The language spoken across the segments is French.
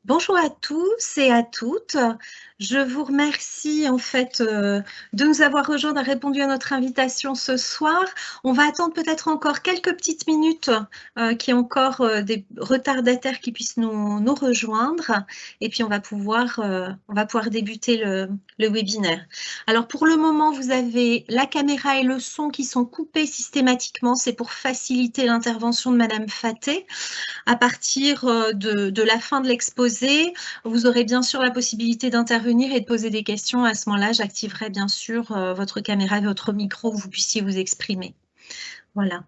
Bonjour à tous et à toutes. Je vous remercie en fait de nous avoir rejoints, d'avoir répondu à notre invitation ce soir. On va attendre peut-être encore quelques petites minutes qu'il y ait encore des retardataires qui puissent nous rejoindre et puis on va pouvoir débuter le webinaire. Alors pour le moment, vous avez la caméra et le son qui sont coupés systématiquement. C'est pour faciliter l'intervention de Madame Faté. À partir de la fin de l'exposé, vous aurez bien sûr la possibilité d'intervenir et de poser des questions. À ce moment-là, j'activerai bien sûr votre caméra et votre micro, que vous puissiez vous exprimer. Voilà.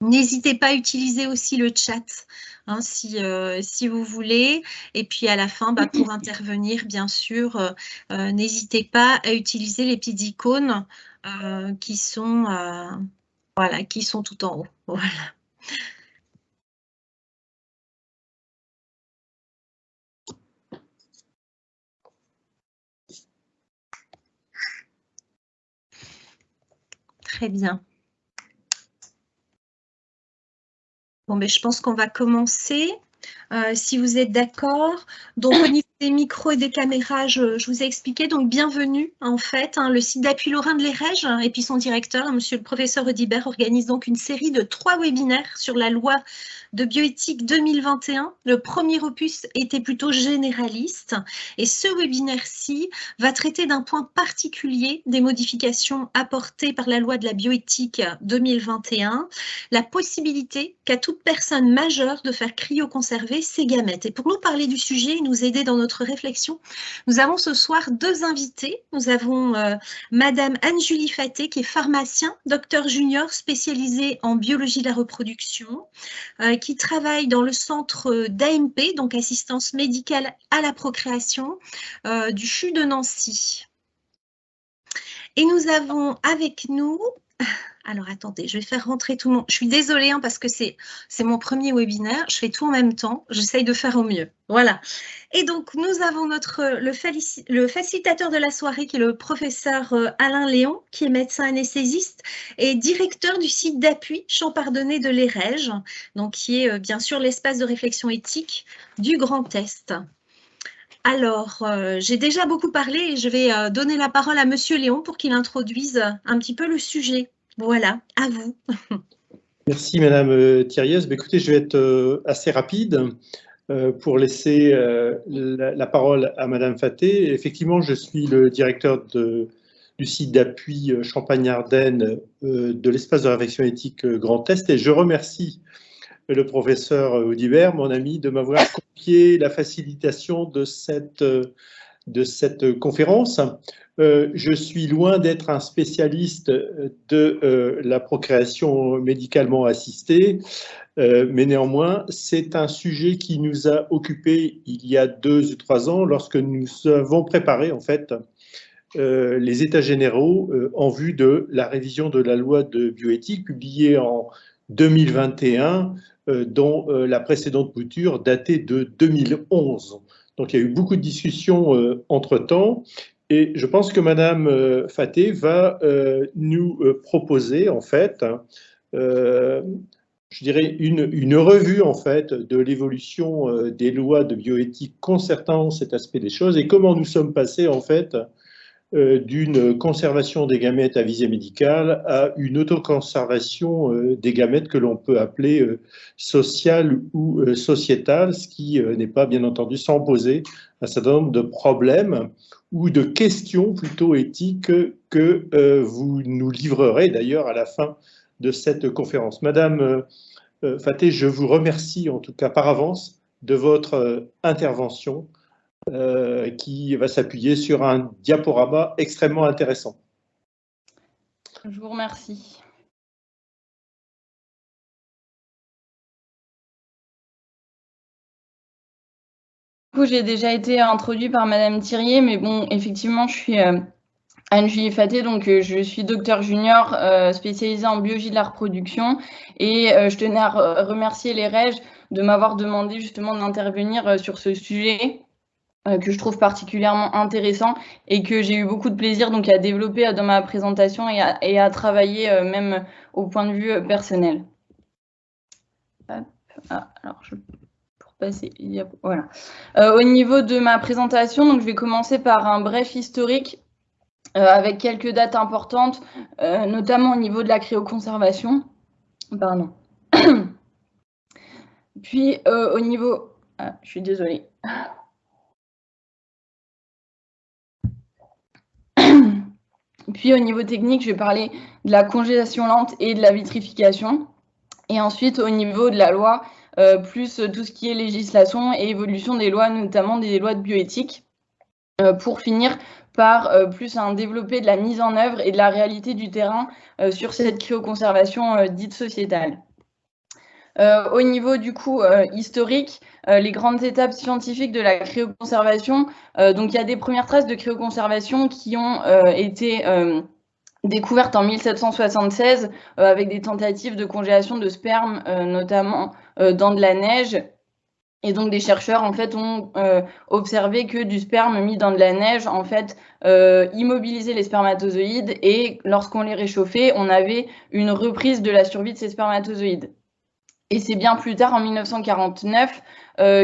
N'hésitez pas à utiliser aussi le chat hein, si vous voulez. Et puis à la fin, pour intervenir, bien sûr, n'hésitez pas à utiliser les petites icônes qui sont tout en haut. Voilà. Très bien. Bon, mais je pense qu'on va commencer, si vous êtes d'accord. Donc, au niveau des micros et des caméras, je vous ai expliqué. Donc, bienvenue, en fait. Le site d'appui Lorrain de l'Erège et puis son directeur, monsieur le professeur Audibert, organise donc une série de 3 webinaires sur la loi de bioéthique 2021. Le premier opus était plutôt généraliste et ce webinaire-ci va traiter d'un point particulier des modifications apportées par la loi de la bioéthique 2021, la possibilité qu'a toute personne majeure de faire cryoconserver ses gamètes. Et pour nous parler du sujet et nous aider dans notre réflexion, nous avons ce soir 2 invités. Nous avons Madame Anne-Julie Faté, qui est pharmacien, docteur junior spécialisé en biologie de la reproduction, qui travaille dans le centre d'AMP, donc assistance médicale à la procréation, du CHU de Nancy. Et nous avons avec nous... Alors, attendez, je vais faire rentrer tout le monde. Je suis désolée parce que c'est mon premier webinaire. Je fais tout en même temps. J'essaye de faire au mieux. Voilà. Et donc, nous avons le facilitateur de la soirée qui est le professeur Alain Léon, qui est médecin anesthésiste et directeur du site d'appui Champardonnay de l'Erège, donc qui est bien sûr l'espace de réflexion éthique du Grand Est. Alors, j'ai déjà beaucoup parlé et je vais donner la parole à monsieur Léon pour qu'il introduise un petit peu le sujet. Voilà, à vous. Merci Madame Thiriez. Écoutez, je vais être assez rapide pour laisser la parole à Madame Faté. Effectivement, je suis le directeur du site d'appui Champagne-Ardenne de l'espace de réflexion éthique Grand Est et je remercie le professeur Audibert, mon ami, de m'avoir confié la facilitation de cette conférence. Je suis loin d'être un spécialiste de la procréation médicalement assistée, mais néanmoins, c'est un sujet qui nous a occupés il y a 2 ou 3 ans lorsque nous avons préparé en fait les états généraux en vue de la révision de la loi de bioéthique publiée en 2021, dont la précédente mouture datait de 2011. Donc il y a eu beaucoup de discussions entre-temps. Et je pense que Madame Faté va nous proposer, en fait, je dirais, une revue, en fait, de l'évolution des lois de bioéthique concernant cet aspect des choses et comment nous sommes passés, en fait, d'une conservation des gamètes à visée médicale à une autoconservation des gamètes que l'on peut appeler sociale ou sociétale, ce qui n'est pas, bien entendu, sans poser un certain nombre de problèmes ou de questions plutôt éthiques que vous nous livrerez d'ailleurs à la fin de cette conférence. Madame Faté, je vous remercie en tout cas par avance de votre intervention qui va s'appuyer sur un diaporama extrêmement intéressant. Je vous remercie. Du coup, j'ai déjà été introduit par Madame Thiriez, mais bon, effectivement, je suis Anne-Julie Faté, donc je suis docteur junior spécialisée en biologie de la reproduction et je tenais à remercier l'Erège de m'avoir demandé justement d'intervenir sur ce sujet que je trouve particulièrement intéressant et que j'ai eu beaucoup de plaisir donc à développer dans ma présentation et à travailler même au point de vue personnel. Hop. Ah, alors pour passer. Voilà. Au niveau de ma présentation, donc, je vais commencer par un bref historique avec quelques dates importantes, notamment au niveau de la cryoconservation. Pardon. Puis au niveau... Ah, je suis désolée. Puis au niveau technique, je vais parler de la congélation lente et de la vitrification. Et ensuite, au niveau de la loi, plus tout ce qui est législation et évolution des lois, notamment des lois de bioéthique, pour finir par plus un développé de la mise en œuvre et de la réalité du terrain sur cette cryoconservation dite sociétale. Au niveau du coup historique, les grandes étapes scientifiques de la cryoconservation, donc il y a des premières traces de cryoconservation qui ont été découvertes en 1776 avec des tentatives de congélation de sperme, notamment dans de la neige. Et donc des chercheurs en fait ont observé que du sperme mis dans de la neige en fait immobilisait les spermatozoïdes, et lorsqu'on les réchauffait, on avait une reprise de la survie de ces spermatozoïdes. Et c'est bien plus tard, en 1949,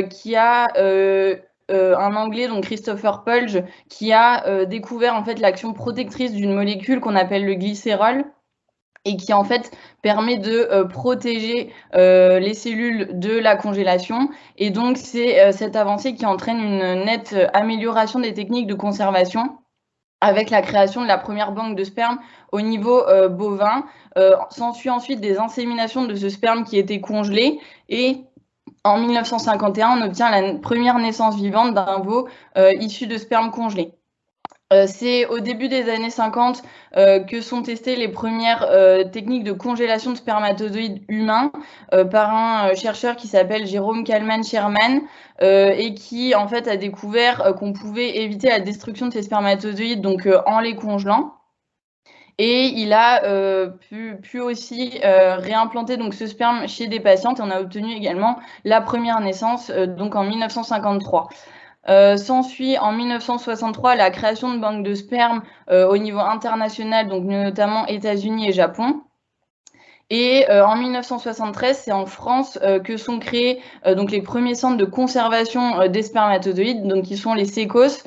qu'il y a un Anglais, donc Christopher Pulge, qui a découvert en fait l'action protectrice d'une molécule qu'on appelle le glycérol, et qui en fait permet de protéger les cellules de la congélation. Et donc c'est cette avancée qui entraîne une nette amélioration des techniques de conservation, avec la création de la première banque de sperme au niveau bovin. S'ensuit ensuite des inséminations de ce sperme qui était congelé, et en 1951, on obtient la première naissance vivante d'un veau issu de sperme congelé. C'est au début des années 50 que sont testées les premières techniques de congélation de spermatozoïdes humains par un chercheur qui s'appelle Jérôme Kallmann-Sherman et qui en fait a découvert qu'on pouvait éviter la destruction de ces spermatozoïdes donc en les congelant. Et il a pu aussi réimplanter donc ce sperme chez des patientes. On a obtenu également la première naissance donc en 1953. S'ensuit en 1963 la création de banques de sperme au niveau international, donc notamment États-Unis et Japon. Et en 1973, c'est en France que sont créés donc les premiers centres de conservation des spermatozoïdes, donc qui sont les CECOS,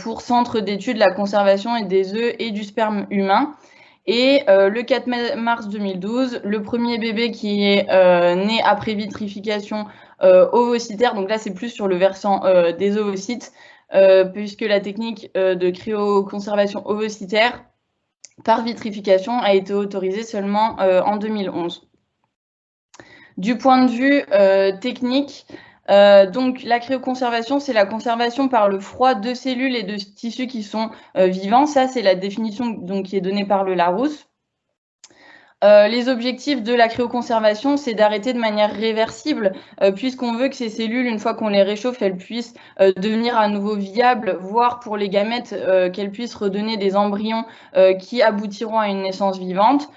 pour Centre d'études de la conservation et des œufs et du sperme humain. Et le 4 mars 2012, le premier bébé qui est né après vitrification ovocytaire, donc là c'est plus sur le versant des ovocytes, puisque la technique de cryoconservation ovocytaire par vitrification a été autorisée seulement en 2011. Du point de vue technique, donc la cryoconservation, c'est la conservation par le froid de cellules et de tissus qui sont vivants. Ça, c'est la définition donc, qui est donnée par le Larousse. Les objectifs de la cryoconservation, c'est d'arrêter de manière réversible, puisqu'on veut que ces cellules, une fois qu'on les réchauffe, elles puissent devenir à nouveau viables, voire pour les gamètes, qu'elles puissent redonner des embryons qui aboutiront à une naissance vivante.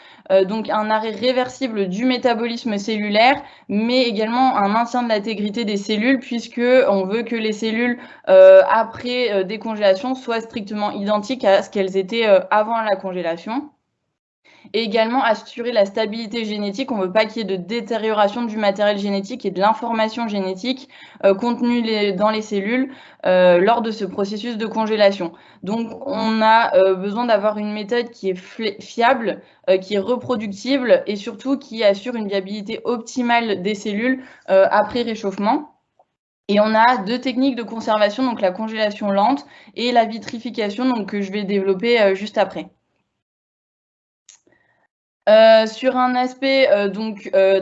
Donc un arrêt réversible du métabolisme cellulaire, mais également un maintien de l'intégrité des cellules, puisqu'on veut que les cellules, après décongélation, soient strictement identiques à ce qu'elles étaient avant la congélation. Et également assurer la stabilité génétique. On ne veut pas qu'il y ait de détérioration du matériel génétique et de l'information génétique contenue dans les cellules lors de ce processus de congélation. Donc, on a besoin d'avoir une méthode qui est fiable, qui est reproductible et surtout qui assure une viabilité optimale des cellules après réchauffement. Et on a deux techniques de conservation, donc la congélation lente et la vitrification, donc, que je vais développer juste après. Sur un aspect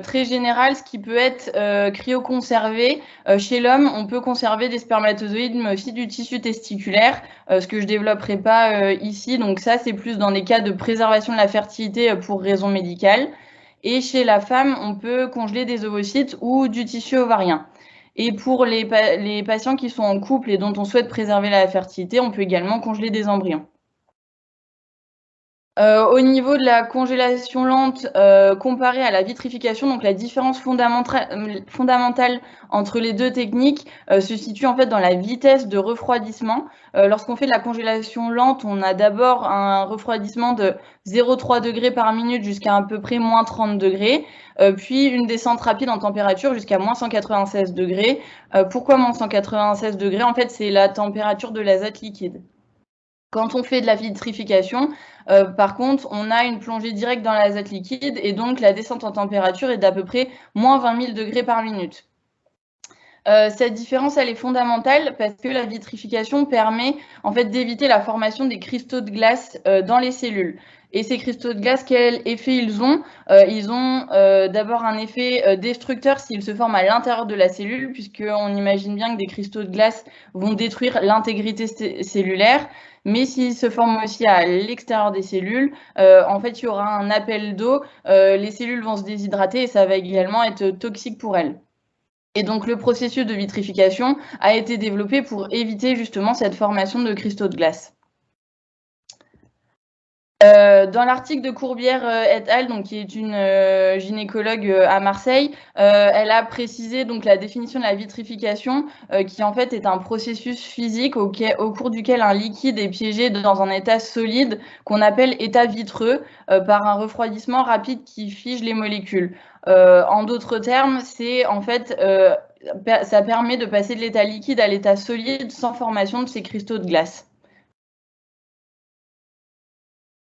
très général, ce qui peut être cryoconservé, chez l'homme, on peut conserver des spermatozoïdes, mais aussi du tissu testiculaire, ce que je développerai pas ici. Donc ça, c'est plus dans des cas de préservation de la fertilité pour raisons médicales. Et chez la femme, on peut congeler des ovocytes ou du tissu ovarien. Et pour les patients qui sont en couple et dont on souhaite préserver la fertilité, on peut également congeler des embryons. Au niveau de la congélation lente, comparée à la vitrification, donc la différence fondamentale entre les deux techniques se situe en fait dans la vitesse de refroidissement. Lorsqu'on fait de la congélation lente, on a d'abord un refroidissement de 0,3 degrés par minute jusqu'à à peu près moins 30 degrés, puis une descente rapide en température jusqu'à moins 196 degrés. Pourquoi moins 196 degrés? En fait, c'est la température de l'azote liquide. Quand on fait de la vitrification, par contre, on a une plongée directe dans l'azote liquide et donc la descente en température est d'à peu près moins 20 000 degrés par minute. Cette différence, elle est fondamentale parce que la vitrification permet en fait d'éviter la formation des cristaux de glace dans les cellules. Et ces cristaux de glace, quel effet ils ont? Ils ont d'abord un effet destructeur s'ils se forment à l'intérieur de la cellule, puisqu'on imagine bien que des cristaux de glace vont détruire l'intégrité cellulaire. Mais s'ils se forment aussi à l'extérieur des cellules, en fait, il y aura un appel d'eau, les cellules vont se déshydrater et ça va également être toxique pour elles. Et donc, le processus de vitrification a été développé pour éviter justement cette formation de cristaux de glace. Dans l'article de Courbière et al., donc, qui est une gynécologue à Marseille, elle a précisé donc, la définition de la vitrification, qui en fait est un processus physique au cours duquel un liquide est piégé dans un état solide qu'on appelle état vitreux par un refroidissement rapide qui fige les molécules. En d'autres termes, c'est en fait ça permet de passer de l'état liquide à l'état solide sans formation de ces cristaux de glace.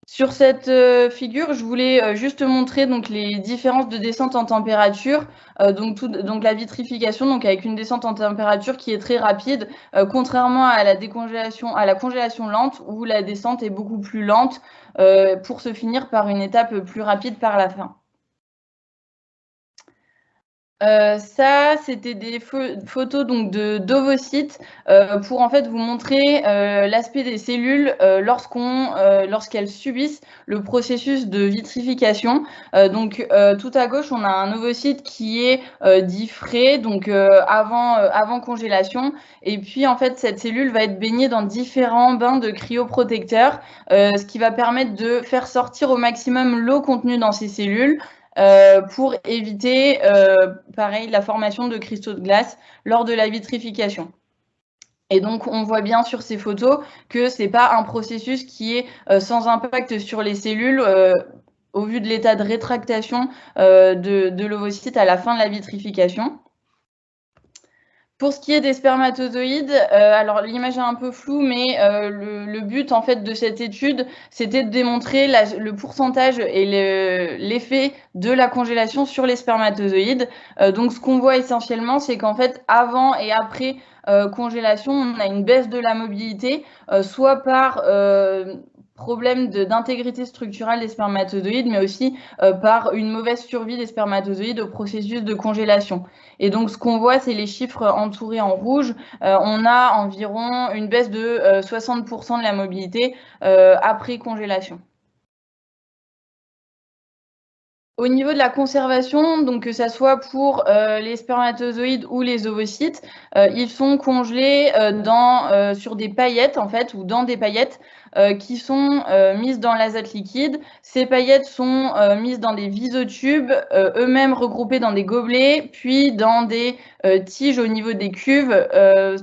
Sur cette figure, je voulais juste montrer donc, les différences de descente en température. Donc la vitrification, donc avec une descente en température qui est très rapide, contrairement à la congélation lente, où la descente est beaucoup plus lente pour se finir par une étape plus rapide par la fin. Ça, c'était des photos donc d'ovocytes pour en fait vous montrer l'aspect des cellules lorsqu'elles subissent le processus de vitrification. Tout à gauche, on a un ovocyte qui est dit frais, donc avant congélation. Et puis en fait, cette cellule va être baignée dans différents bains de cryoprotecteurs, ce qui va permettre de faire sortir au maximum l'eau contenue dans ces cellules. Pour éviter, pareil, la formation de cristaux de glace lors de la vitrification. Et donc, on voit bien sur ces photos que ce n'est pas un processus qui est sans impact sur les cellules au vu de l'état de rétractation de l'ovocyte à la fin de la vitrification. Pour ce qui est des spermatozoïdes, alors l'image est un peu floue, mais le but en fait de cette étude, c'était de démontrer le pourcentage et l'effet de la congélation sur les spermatozoïdes. Donc ce qu'on voit essentiellement, c'est qu'en fait avant et après congélation, on a une baisse de la mobilité, soit par problème d'intégrité structurelle des spermatozoïdes, mais aussi par une mauvaise survie des spermatozoïdes au processus de congélation. Et donc, ce qu'on voit, c'est les chiffres entourés en rouge. On a environ une baisse de 60% de la mobilité après congélation. Au niveau de la conservation, donc que ça soit pour les spermatozoïdes ou les ovocytes, ils sont congelés sur des paillettes en fait, ou dans des paillettes qui sont mises dans l'azote liquide. Ces paillettes sont mises dans des visotubes, eux-mêmes regroupés dans des gobelets, puis dans des tiges au niveau des cuves.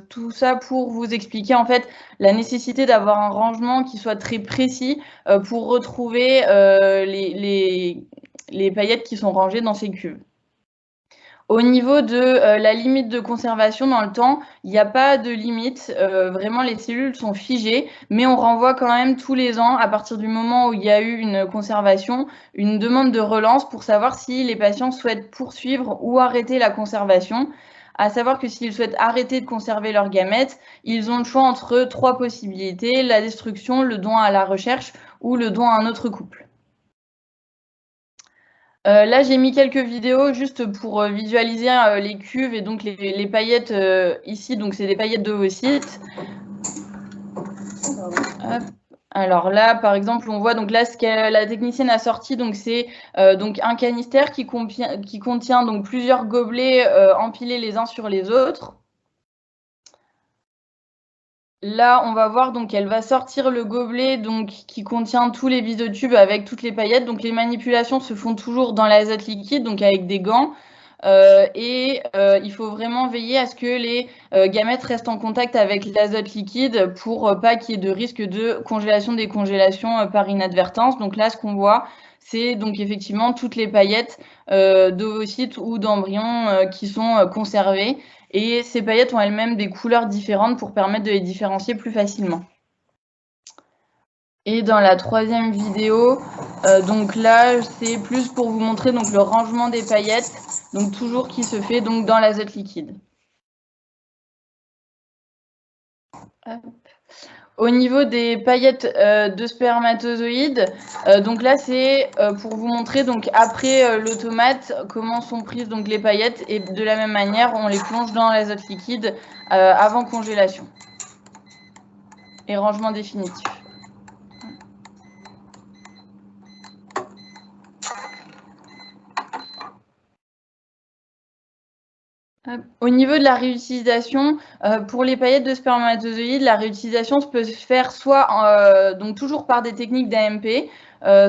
Tout ça pour vous expliquer en fait la nécessité d'avoir un rangement qui soit très précis pour retrouver les paillettes qui sont rangées dans ces cuves. Au niveau de la limite de conservation dans le temps, il n'y a pas de limite. Vraiment, les cellules sont figées, mais on renvoie quand même tous les ans, à partir du moment où il y a eu une conservation, une demande de relance pour savoir si les patients souhaitent poursuivre ou arrêter la conservation. À savoir que s'ils souhaitent arrêter de conserver leurs gamètes, ils ont le choix entre 3 possibilités, la destruction, le don à la recherche ou le don à un autre couple. Là, j'ai mis quelques vidéos juste pour visualiser les cuves et donc les paillettes ici. Donc, c'est des paillettes d'ovocytes. Alors là, par exemple, on voit donc là ce que la technicienne a sorti. Donc, c'est donc un canister qui contient donc plusieurs gobelets empilés les uns sur les autres. Là, on va voir, donc elle va sortir le gobelet donc, qui contient tous les bisotubes avec toutes les paillettes. Donc les manipulations se font toujours dans l'azote liquide, donc avec des gants. Il faut vraiment veiller à ce que les gamètes restent en contact avec l'azote liquide pour pas qu'il y ait de risque de congélation, décongélation par inadvertance. Donc là, ce qu'on voit, c'est donc effectivement toutes les paillettes d'ovocytes ou d'embryons qui sont conservées. Et ces paillettes ont elles-mêmes des couleurs différentes pour permettre de les différencier plus facilement. Et dans la troisième vidéo, donc là, c'est plus pour vous montrer donc, le rangement des paillettes, donc toujours qui se fait donc, dans l'azote liquide. Hop. Au niveau des paillettes de spermatozoïdes, donc là c'est pour vous montrer donc après l'automate comment sont prises donc les paillettes et de la même manière on les plonge dans l'azote liquide avant congélation et rangement définitif. Au niveau de la réutilisation, pour les paillettes de spermatozoïdes, la réutilisation peut se faire soit donc toujours par des techniques d'AMP,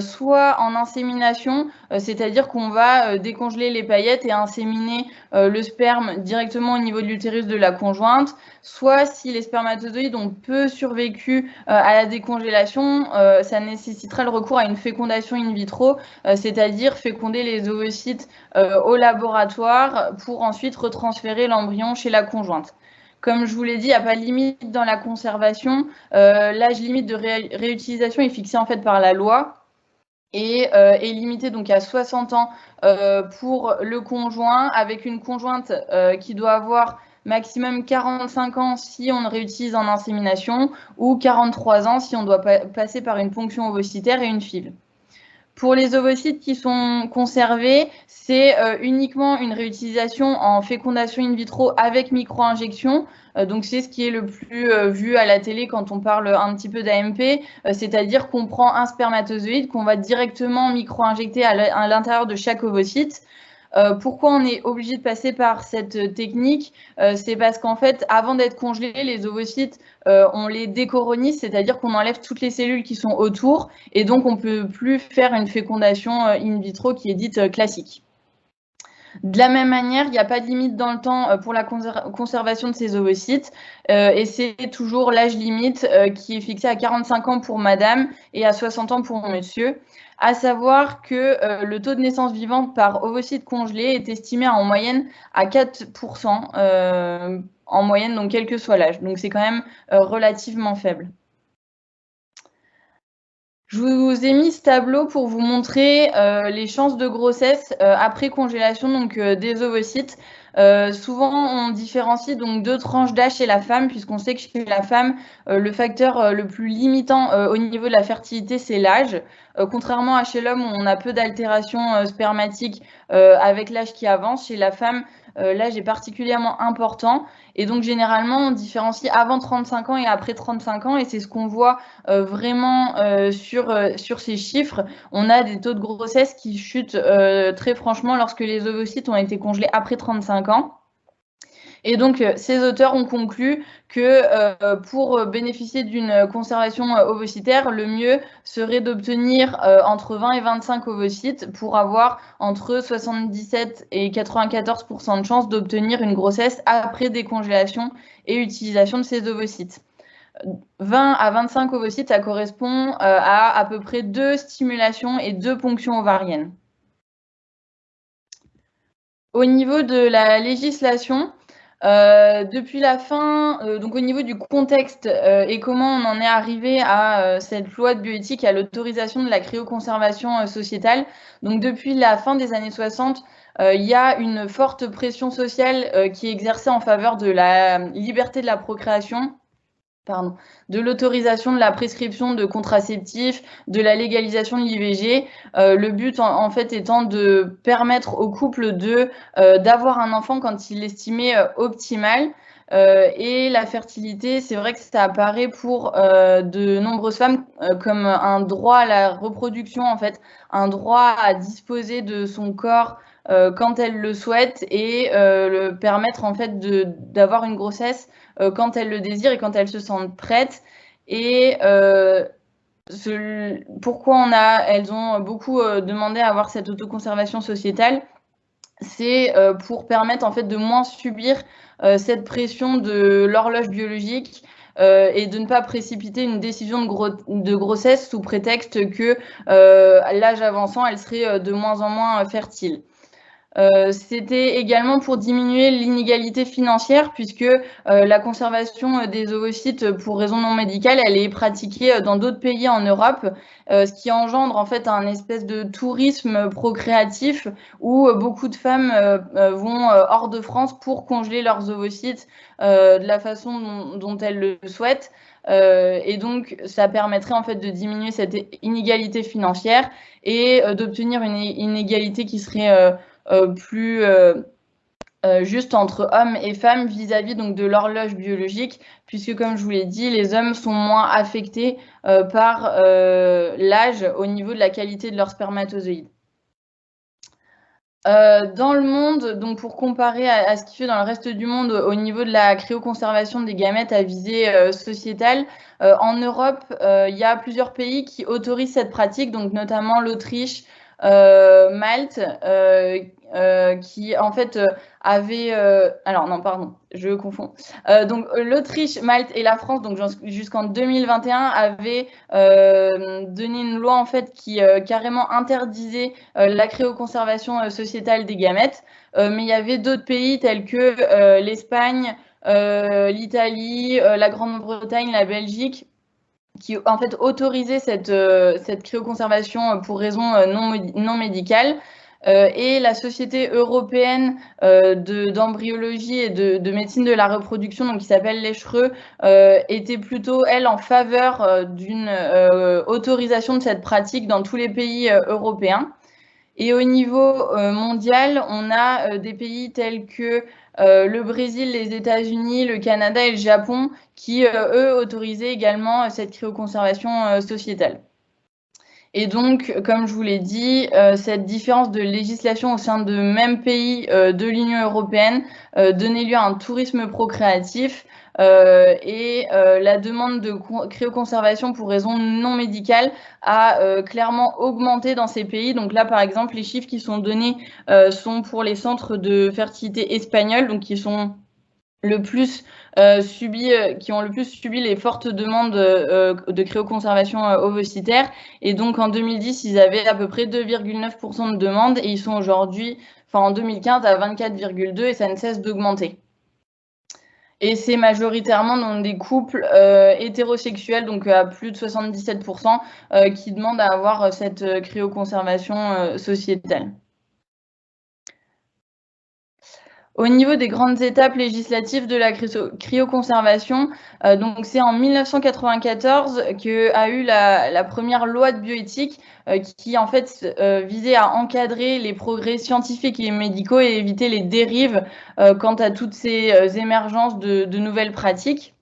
soit en insémination, c'est-à-dire qu'on va décongeler les paillettes et inséminer le sperme directement au niveau de l'utérus de la conjointe, soit si les spermatozoïdes ont peu survécu à la décongélation, ça nécessitera le recours à une fécondation in vitro, c'est-à-dire féconder les ovocytes au laboratoire pour ensuite retransférer l'embryon chez la conjointe. Comme je vous l'ai dit, il n'y a pas de limite dans la conservation. L'âge limite de réutilisation est fixé en fait par la loi et est limité donc à 60 ans pour le conjoint, avec une conjointe qui doit avoir maximum 45 ans si on réutilise en insémination ou 43 ans si on doit passer par une ponction ovocytaire et une FIV. Pour les ovocytes qui sont conservés, c'est uniquement une réutilisation en fécondation in vitro avec micro-injection. Donc c'est ce qui est le plus vu à la télé quand on parle un petit peu d'AMP, c'est-à-dire qu'on prend un spermatozoïde qu'on va directement micro-injecter à l'intérieur de chaque ovocyte. Pourquoi on est obligé de passer par cette technique? C'est parce qu'en fait, avant d'être congelés, les ovocytes, on les décoronise, c'est-à-dire qu'on enlève toutes les cellules qui sont autour, et donc on ne peut plus faire une fécondation in vitro qui est dite classique. De la même manière, il n'y a pas de limite dans le temps pour la conservation de ces ovocytes, et c'est toujours l'âge limite qui est fixé à 45 ans pour madame et à 60 ans pour monsieur. À savoir que le taux de naissance vivante par ovocyte congelé est estimé en moyenne à 4% en moyenne, donc quel que soit l'âge. Donc c'est quand même relativement faible. Je vous ai mis ce tableau pour vous montrer les chances de grossesse après congélation donc, des ovocytes. Souvent, on différencie donc deux tranches d'âge chez la femme, puisqu'on sait que chez la femme, le facteur le plus limitant au niveau de la fertilité, c'est l'âge. Contrairement à chez l'homme, où on a peu d'altérations spermatiques avec l'âge qui avance, chez la femme, l'âge est particulièrement important. Et donc, généralement, on différencie avant 35 ans et après 35 ans. Et c'est ce qu'on voit vraiment sur ces chiffres. On a des taux de grossesse qui chutent très franchement lorsque les ovocytes ont été congelés après 35 ans. Et donc, ces auteurs ont conclu que pour bénéficier d'une conservation ovocytaire, le mieux serait d'obtenir entre 20 et 25 ovocytes pour avoir entre 77 et 94% de chances d'obtenir une grossesse après décongélation et utilisation de ces ovocytes. 20 à 25 ovocytes, ça correspond à peu près 2 stimulations et 2 ponctions ovariennes. Au niveau de la législation, depuis la fin, donc au niveau du contexte et comment on en est arrivé à cette loi de bioéthique, à l'autorisation de la cryoconservation sociétale, donc depuis la fin des années 60, il y a une forte pression sociale qui est exercée en faveur de la liberté de la procréation, de l'autorisation de la prescription de contraceptifs, de la légalisation de l'IVG. Le but, en fait, étant de permettre au couple d'avoir un enfant quand il l'estimait optimal. Et la fertilité, c'est vrai que ça apparaît pour de nombreuses femmes comme un droit à la reproduction, en fait, un droit à disposer de son corps quand elle le souhaite et le permettre en fait d'avoir une grossesse quand elle le désire et quand elle se sent prête. Et pourquoi elles ont beaucoup demandé à avoir cette autoconservation sociétale, c'est pour permettre en fait de moins subir cette pression de l'horloge biologique et de ne pas précipiter une décision de grossesse sous prétexte que l'âge avançant, elle serait de moins en moins fertile. C'était également pour diminuer l'inégalité financière puisque la conservation des ovocytes pour raison non médicale, elle est pratiquée dans d'autres pays en Europe, ce qui engendre en fait un espèce de tourisme procréatif où beaucoup de femmes vont hors de France pour congeler leurs ovocytes de la façon dont elles le souhaitent. Et donc, ça permettrait en fait de diminuer cette inégalité financière et d'obtenir une inégalité qui serait plus juste entre hommes et femmes vis-à-vis donc de l'horloge biologique, puisque comme je vous l'ai dit, les hommes sont moins affectés par l'âge au niveau de la qualité de leurs spermatozoïdes. Dans le monde, donc pour comparer à ce qui se fait dans le reste du monde au niveau de la cryoconservation des gamètes à visée sociétale, en Europe, il y a plusieurs pays qui autorisent cette pratique, donc notamment l'Autriche, Malte, qui en fait avait... alors non, pardon, je confonds. Donc l'Autriche, Malte et la France, donc jusqu'en 2021, avaient donné une loi en fait qui carrément interdisait la cryoconservation sociétale des gamètes. Mais il y avait d'autres pays tels que l'Espagne, l'Italie, la Grande-Bretagne, la Belgique, qui en fait autorisaient cette cryoconservation pour raisons non médicales. Et la Société européenne d'embryologie et de médecine de la reproduction, donc qui s'appelle l'ECHRE, était plutôt, elle, en faveur d'une autorisation de cette pratique dans tous les pays européens. Et au niveau mondial, on a des pays tels que le Brésil, les États-Unis, le Canada et le Japon qui, eux, autorisaient également cette cryoconservation sociétale. Et donc, comme je vous l'ai dit, cette différence de législation au sein de même pays de l'Union européenne donnait lieu à un tourisme procréatif et la demande de cryoconservation pour raison non médicale a clairement augmenté dans ces pays. Donc là, par exemple, les chiffres qui sont donnés sont pour les centres de fertilité espagnols, donc qui sont le plus qui ont le plus subi les fortes demandes de cryoconservation ovocytaire. Et donc en 2010, ils avaient à peu près 2,9% de demandes et ils sont aujourd'hui, en 2015, à 24,2% et ça ne cesse d'augmenter. Et c'est majoritairement dans des couples hétérosexuels, donc à plus de 77%, qui demandent à avoir cette cryoconservation sociétale. Au niveau des grandes étapes législatives de la cryoconservation, donc c'est en 1994 qu'a eu la première loi de bioéthique qui en fait visait à encadrer les progrès scientifiques et médicaux et éviter les dérives quant à toutes ces émergences de nouvelles pratiques.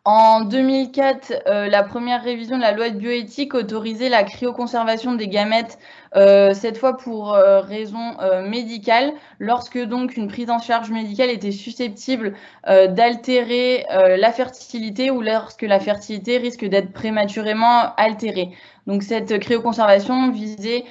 En 2004, la première révision de la loi de bioéthique autorisait la cryoconservation des gamètes, cette fois pour raison médicale, lorsque donc une prise en charge médicale était susceptible d'altérer la fertilité ou lorsque la fertilité risque d'être prématurément altérée. Donc cette cryoconservation visait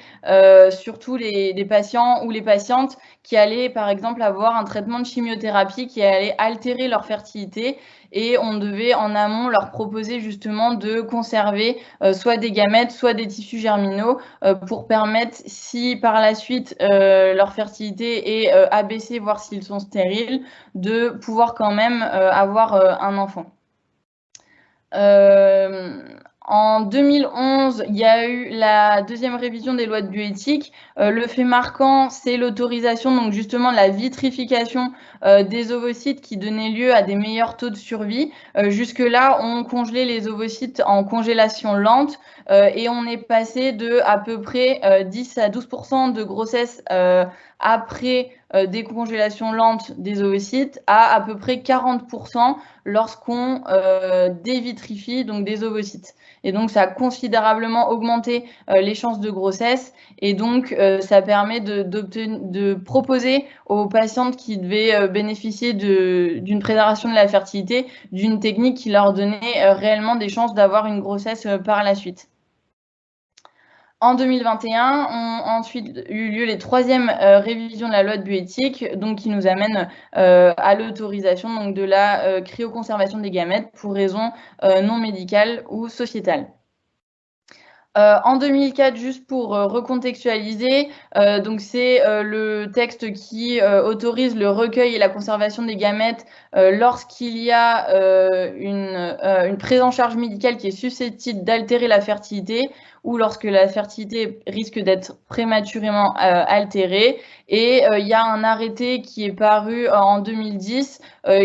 surtout les patients ou les patientes qui allaient par exemple avoir un traitement de chimiothérapie qui allait altérer leur fertilité et on devait en amont leur proposer justement de conserver soit des gamètes, soit des tissus germinaux pour permettre, si par la suite leur fertilité est abaissée, voire s'ils sont stériles, de pouvoir quand même avoir un enfant. En 2011, il y a eu la deuxième révision des lois de bioéthique. Le fait marquant, c'est l'autorisation, donc justement, de la vitrification des ovocytes qui donnait lieu à des meilleurs taux de survie. Jusque-là, on congelait les ovocytes en congélation lente et on est passé de à peu près 10 à 12% de grossesse après décongélation lente des ovocytes à peu près 40% lorsqu'on dévitrifie donc des ovocytes. Et donc, ça a considérablement augmenté les chances de grossesse. Et donc, ça permet de proposer aux patientes qui devaient bénéficier d'une préservation de la fertilité, d'une technique qui leur donnait réellement des chances d'avoir une grossesse par la suite. En 2021, ont ensuite eu lieu les 3e révisions de la loi de bioéthique, donc qui nous amène à l'autorisation donc de la cryoconservation des gamètes pour raisons non médicales ou sociétales. En 2004, juste pour recontextualiser, donc c'est le texte qui autorise le recueil et la conservation des gamètes lorsqu'il y a une prise en charge médicale qui est susceptible d'altérer la fertilité ou lorsque la fertilité risque d'être prématurément altérée. Et il y a un arrêté qui est paru en 2010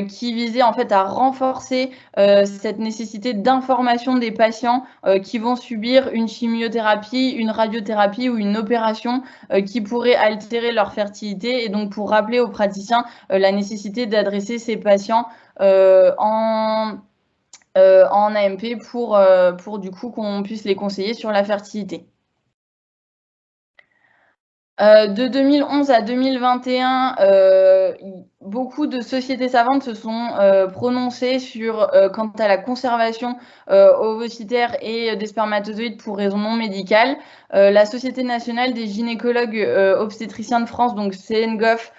qui visait en fait à renforcer cette nécessité d'information des patients qui vont subir une chimiothérapie, une radiothérapie ou une opération qui pourrait altérer leur fertilité, et donc pour rappeler aux praticiens la nécessité d'adresser ces patients en AMP pour du coup qu'on puisse les conseiller sur la fertilité. De 2011 à 2021, beaucoup de sociétés savantes se sont prononcées quant à la conservation ovocytaire et des spermatozoïdes pour raisons non médicales. La Société nationale des gynécologues obstétriciens de France, donc CNGOF,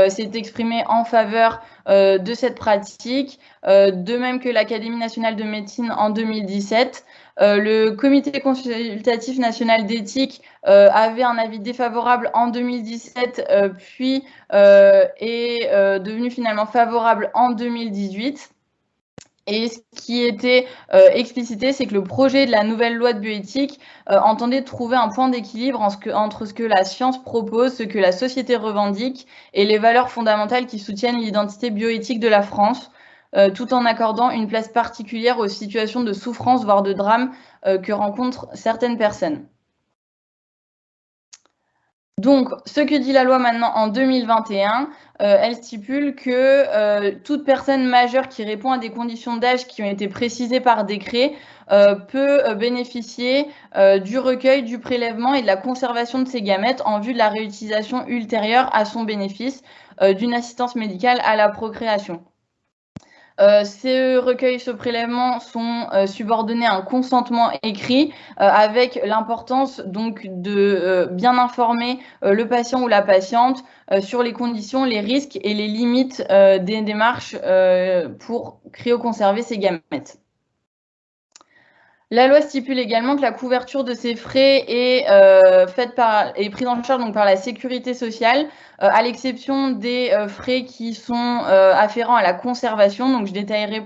s'est exprimée en faveur de cette pratique, de même que l'Académie nationale de médecine en 2017. Le Comité consultatif national d'éthique avait un avis défavorable en 2017, puis est devenu finalement favorable en 2018. Et ce qui était explicité, c'est que le projet de la nouvelle loi de bioéthique entendait trouver un point d'équilibre entre ce que la science propose, ce que la société revendique et les valeurs fondamentales qui soutiennent l'identité bioéthique de la France, tout en accordant une place particulière aux situations de souffrance, voire de drame que rencontrent certaines personnes. Donc, ce que dit la loi maintenant en 2021, elle stipule que toute personne majeure qui répond à des conditions d'âge qui ont été précisées par décret peut bénéficier du recueil, du prélèvement et de la conservation de ses gamètes en vue de la réutilisation ultérieure à son bénéfice d'une assistance médicale à la procréation. Ces recueils, ce prélèvement sont subordonnés à un consentement écrit avec l'importance donc de bien informer le patient ou la patiente sur les conditions, les risques et les limites des démarches pour cryoconserver ces gamètes. La loi stipule également que la couverture de ces frais est prise en charge donc par la sécurité sociale, à l'exception des frais qui sont afférents à la conservation. Donc, je détaillerai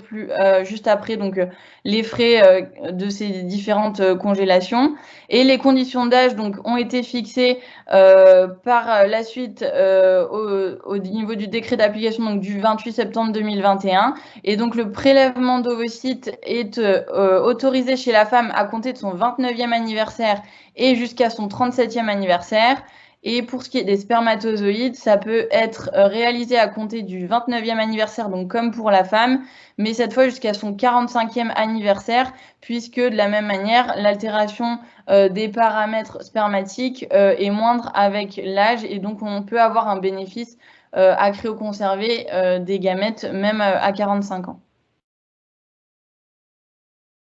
juste après donc les frais de ces différentes congélations. Et les conditions d'âge donc ont été fixées par la suite au niveau du décret d'application donc du 28 septembre 2021. Et donc, le prélèvement d'ovocytes est autorisé chez la femme à compter de son 29e anniversaire et jusqu'à son 37e anniversaire. Et pour ce qui est des spermatozoïdes, ça peut être réalisé à compter du 29e anniversaire, donc comme pour la femme, mais cette fois jusqu'à son 45e anniversaire, puisque de la même manière, l'altération des paramètres spermatiques est moindre avec l'âge, et donc on peut avoir un bénéfice à cryoconserver des gamètes même à 45 ans.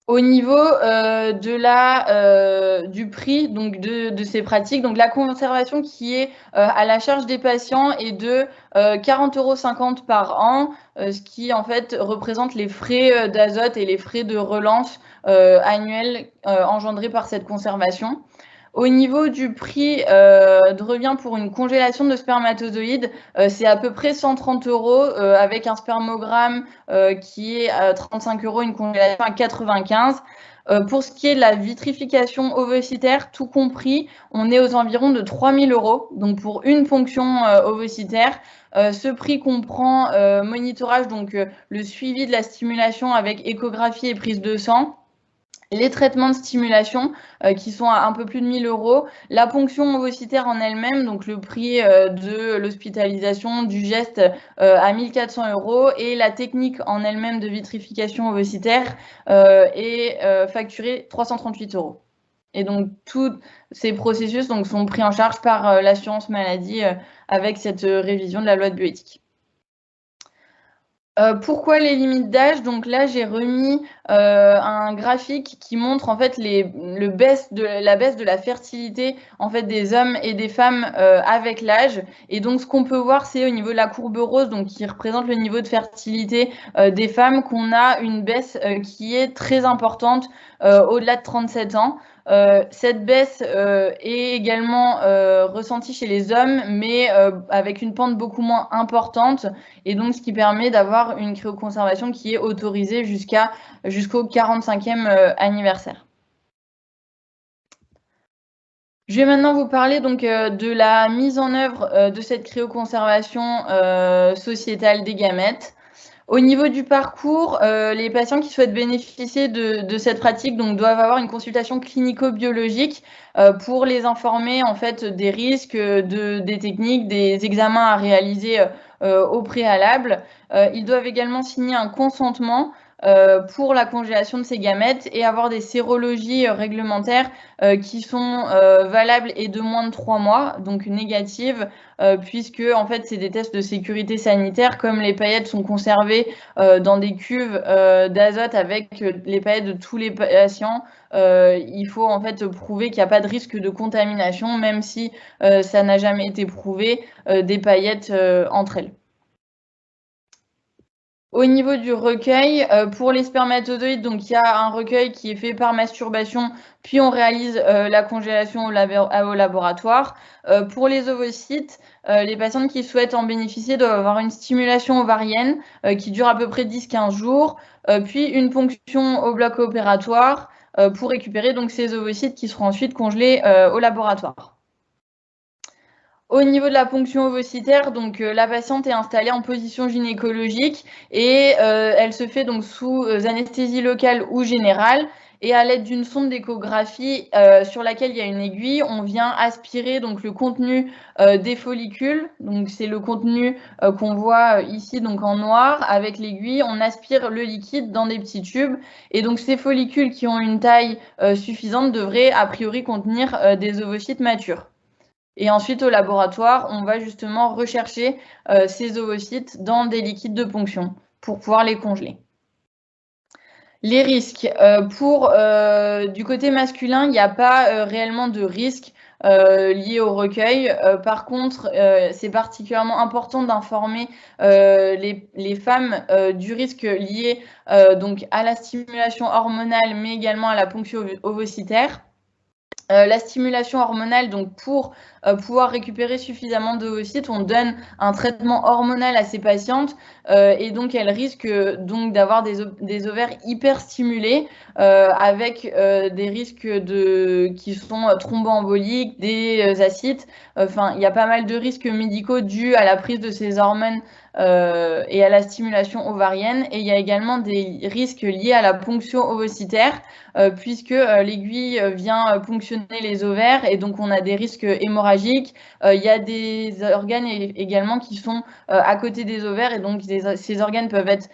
Au niveau du prix donc de ces pratiques, donc la conservation qui est à la charge des patients est de 40,50 € par an, ce qui en fait représente les frais d'azote et les frais de relance annuels engendrés par cette conservation. Au niveau du prix de revient pour une congélation de spermatozoïdes, c'est à peu près 130 € avec un spermogramme qui est à 35 €, une congélation à 95 €. Pour ce qui est de la vitrification ovocytaire, tout compris, on est aux environs de 3 000 €. Donc pour une ponction ovocytaire, ce prix comprend monitorage, donc le suivi de la stimulation avec échographie et prise de sang, Les traitements de stimulation qui sont à un peu plus de 1 000 €, la ponction ovocytaire en elle-même, donc le prix de l'hospitalisation du geste à 1 400 € et la technique en elle-même de vitrification ovocytaire est facturée 338 €. Et donc tous ces processus donc, sont pris en charge par l'assurance maladie avec cette révision de la loi de bioéthique. Pourquoi les limites d'âge? Donc là, j'ai remis un graphique qui montre en fait la baisse de la fertilité en fait des hommes et des femmes avec l'âge. Et donc ce qu'on peut voir, c'est au niveau de la courbe rose, donc qui représente le niveau de fertilité des femmes, qu'on a une baisse qui est très importante au-delà de 37 ans. Cette baisse est également ressentie chez les hommes, mais avec une pente beaucoup moins importante, et donc ce qui permet d'avoir une cryoconservation qui est autorisée jusqu'au 45e anniversaire. Je vais maintenant vous parler donc de la mise en œuvre de cette cryoconservation sociétale des gamètes. Au niveau du parcours, les patients qui souhaitent bénéficier de cette pratique donc, doivent avoir une consultation clinico-biologique pour les informer en fait des risques, des techniques, des examens à réaliser au préalable. Ils doivent également signer un consentement pour la congélation de ces gamètes et avoir des sérologies réglementaires qui sont valables et de moins de 3 mois, donc négatives, puisque en fait c'est des tests de sécurité sanitaire. Comme les paillettes sont conservées dans des cuves d'azote avec les paillettes de tous les patients, il faut en fait prouver qu'il n'y a pas de risque de contamination, même si ça n'a jamais été prouvé des paillettes entre elles. Au niveau du recueil, pour les spermatozoïdes, donc il y a un recueil qui est fait par masturbation, puis on réalise la congélation au laboratoire. Pour les ovocytes, les patientes qui souhaitent en bénéficier doivent avoir une stimulation ovarienne qui dure à peu près 10-15 jours, puis une ponction au bloc opératoire pour récupérer donc ces ovocytes qui seront ensuite congelés au laboratoire. Au niveau de la ponction ovocytaire, donc la patiente est installée en position gynécologique et elle se fait donc sous anesthésie locale ou générale, et à l'aide d'une sonde d'échographie sur laquelle il y a une aiguille, on vient aspirer donc le contenu des follicules. Donc c'est le contenu qu'on voit ici donc en noir. Avec l'aiguille, on aspire le liquide dans des petits tubes, et donc ces follicules qui ont une taille suffisante devraient a priori contenir des ovocytes matures. Et ensuite, au laboratoire, on va justement rechercher ces ovocytes dans des liquides de ponction pour pouvoir les congeler. Les risques. Du côté masculin, il n'y a pas réellement de risque lié au recueil. Par contre, c'est particulièrement important d'informer les femmes du risque lié donc à la stimulation hormonale, mais également à la ponction ovocytaire. La stimulation hormonale, donc pour pouvoir récupérer suffisamment d'ovocytes, on donne un traitement hormonal à ces patientes et donc elles risquent donc d'avoir des ovaires hyper stimulés avec des risques qui sont thromboemboliques, des ascites. Enfin, il y a pas mal de risques médicaux dus à la prise de ces hormones et à la stimulation ovarienne. Et il y a également des risques liés à la ponction ovocytaire puisque l'aiguille vient ponctionner les ovaires et donc on a des risques hémorragiques. Il y a des organes également qui sont à côté des ovaires et donc ces organes peuvent être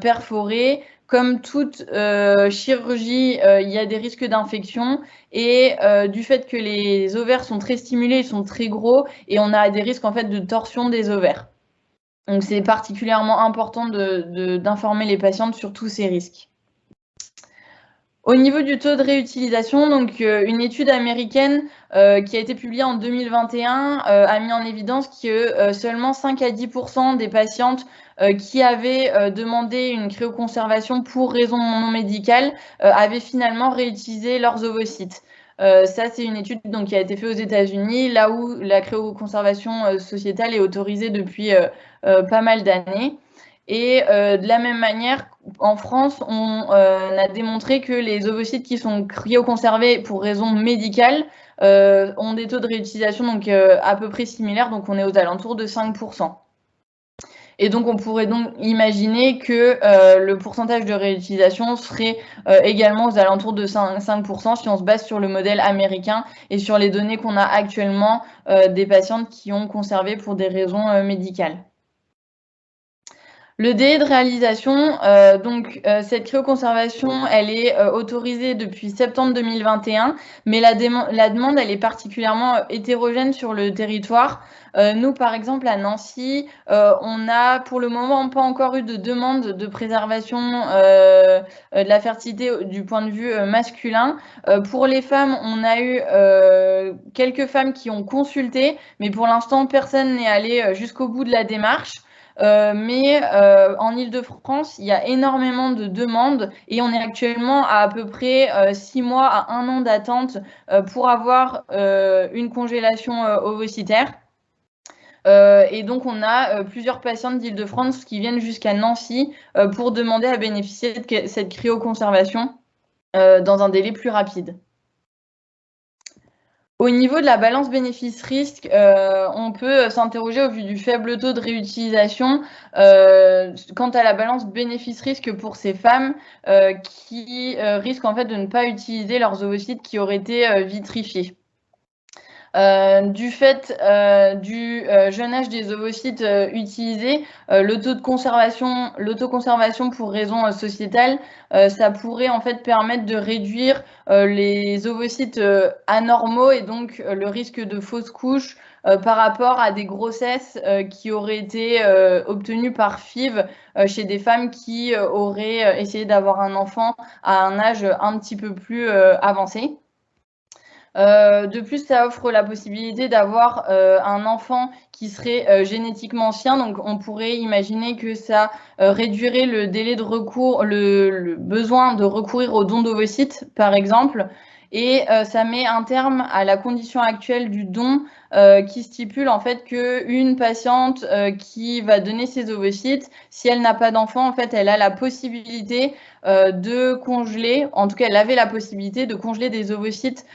perforés. Comme toute chirurgie, il y a des risques d'infection et du fait que les ovaires sont très stimulés, ils sont très gros et on a des risques en fait de torsion des ovaires. Donc c'est particulièrement important d'informer les patientes sur tous ces risques. Au niveau du taux de réutilisation, donc une étude américaine qui a été publiée en 2021 a mis en évidence que seulement 5 à 10% des patientes qui avaient demandé une cryoconservation pour raison non médicale avaient finalement réutilisé leurs ovocytes. Ça, c'est une étude donc, qui a été faite aux États-Unis, là où la cryoconservation sociétale est autorisée depuis pas mal d'années. Et de la même manière, en France, on a démontré que les ovocytes qui sont cryoconservés pour raison médicale ont des taux de réutilisation donc, à peu près similaires, donc on est aux alentours de 5%. Et donc, on pourrait donc imaginer que le pourcentage de réutilisation serait également aux alentours de 5% si on se base sur le modèle américain et sur les données qu'on a actuellement des patientes qui ont conservé pour des raisons médicales. Le délai de réalisation, cette cryoconservation, elle est autorisée depuis septembre 2021, mais la demande, elle est particulièrement hétérogène sur le territoire. Nous, par exemple, à Nancy, on n'a pour le moment pas encore eu de demande de préservation de la fertilité du point de vue masculin. Pour les femmes, on a eu quelques femmes qui ont consulté, mais pour l'instant, personne n'est allé jusqu'au bout de la démarche. Mais en Île-de-France, il y a énormément de demandes et on est actuellement à peu près 6 mois à 1 an d'attente pour avoir une congélation ovocytaire. Et donc, on a plusieurs patientes d'Île-de-France qui viennent jusqu'à Nancy pour demander à bénéficier de cette cryoconservation dans un délai plus rapide. Au niveau de la balance bénéfice-risque, on peut s'interroger au vu du faible taux de réutilisation quant à la balance bénéfice-risque pour ces femmes qui risquent en fait de ne pas utiliser leurs ovocytes qui auraient été vitrifiés. Du fait du jeune âge des ovocytes utilisés, l'autoconservation pour raisons sociétales, ça pourrait en fait permettre de réduire les ovocytes anormaux et donc le risque de fausse couche par rapport à des grossesses qui auraient été obtenues par FIV chez des femmes qui auraient essayé d'avoir un enfant à un âge un petit peu plus avancé. De plus, ça offre la possibilité d'avoir un enfant qui serait génétiquement sien. Donc, on pourrait imaginer que ça réduirait le délai de recours, le besoin de recourir aux dons d'ovocytes, par exemple. Et ça met un terme à la condition actuelle du don qui stipule en fait qu'une patiente qui va donner ses ovocytes, si elle n'a pas d'enfant, en fait, elle a la possibilité de congeler, en tout cas, elle avait la possibilité de congeler des ovocytes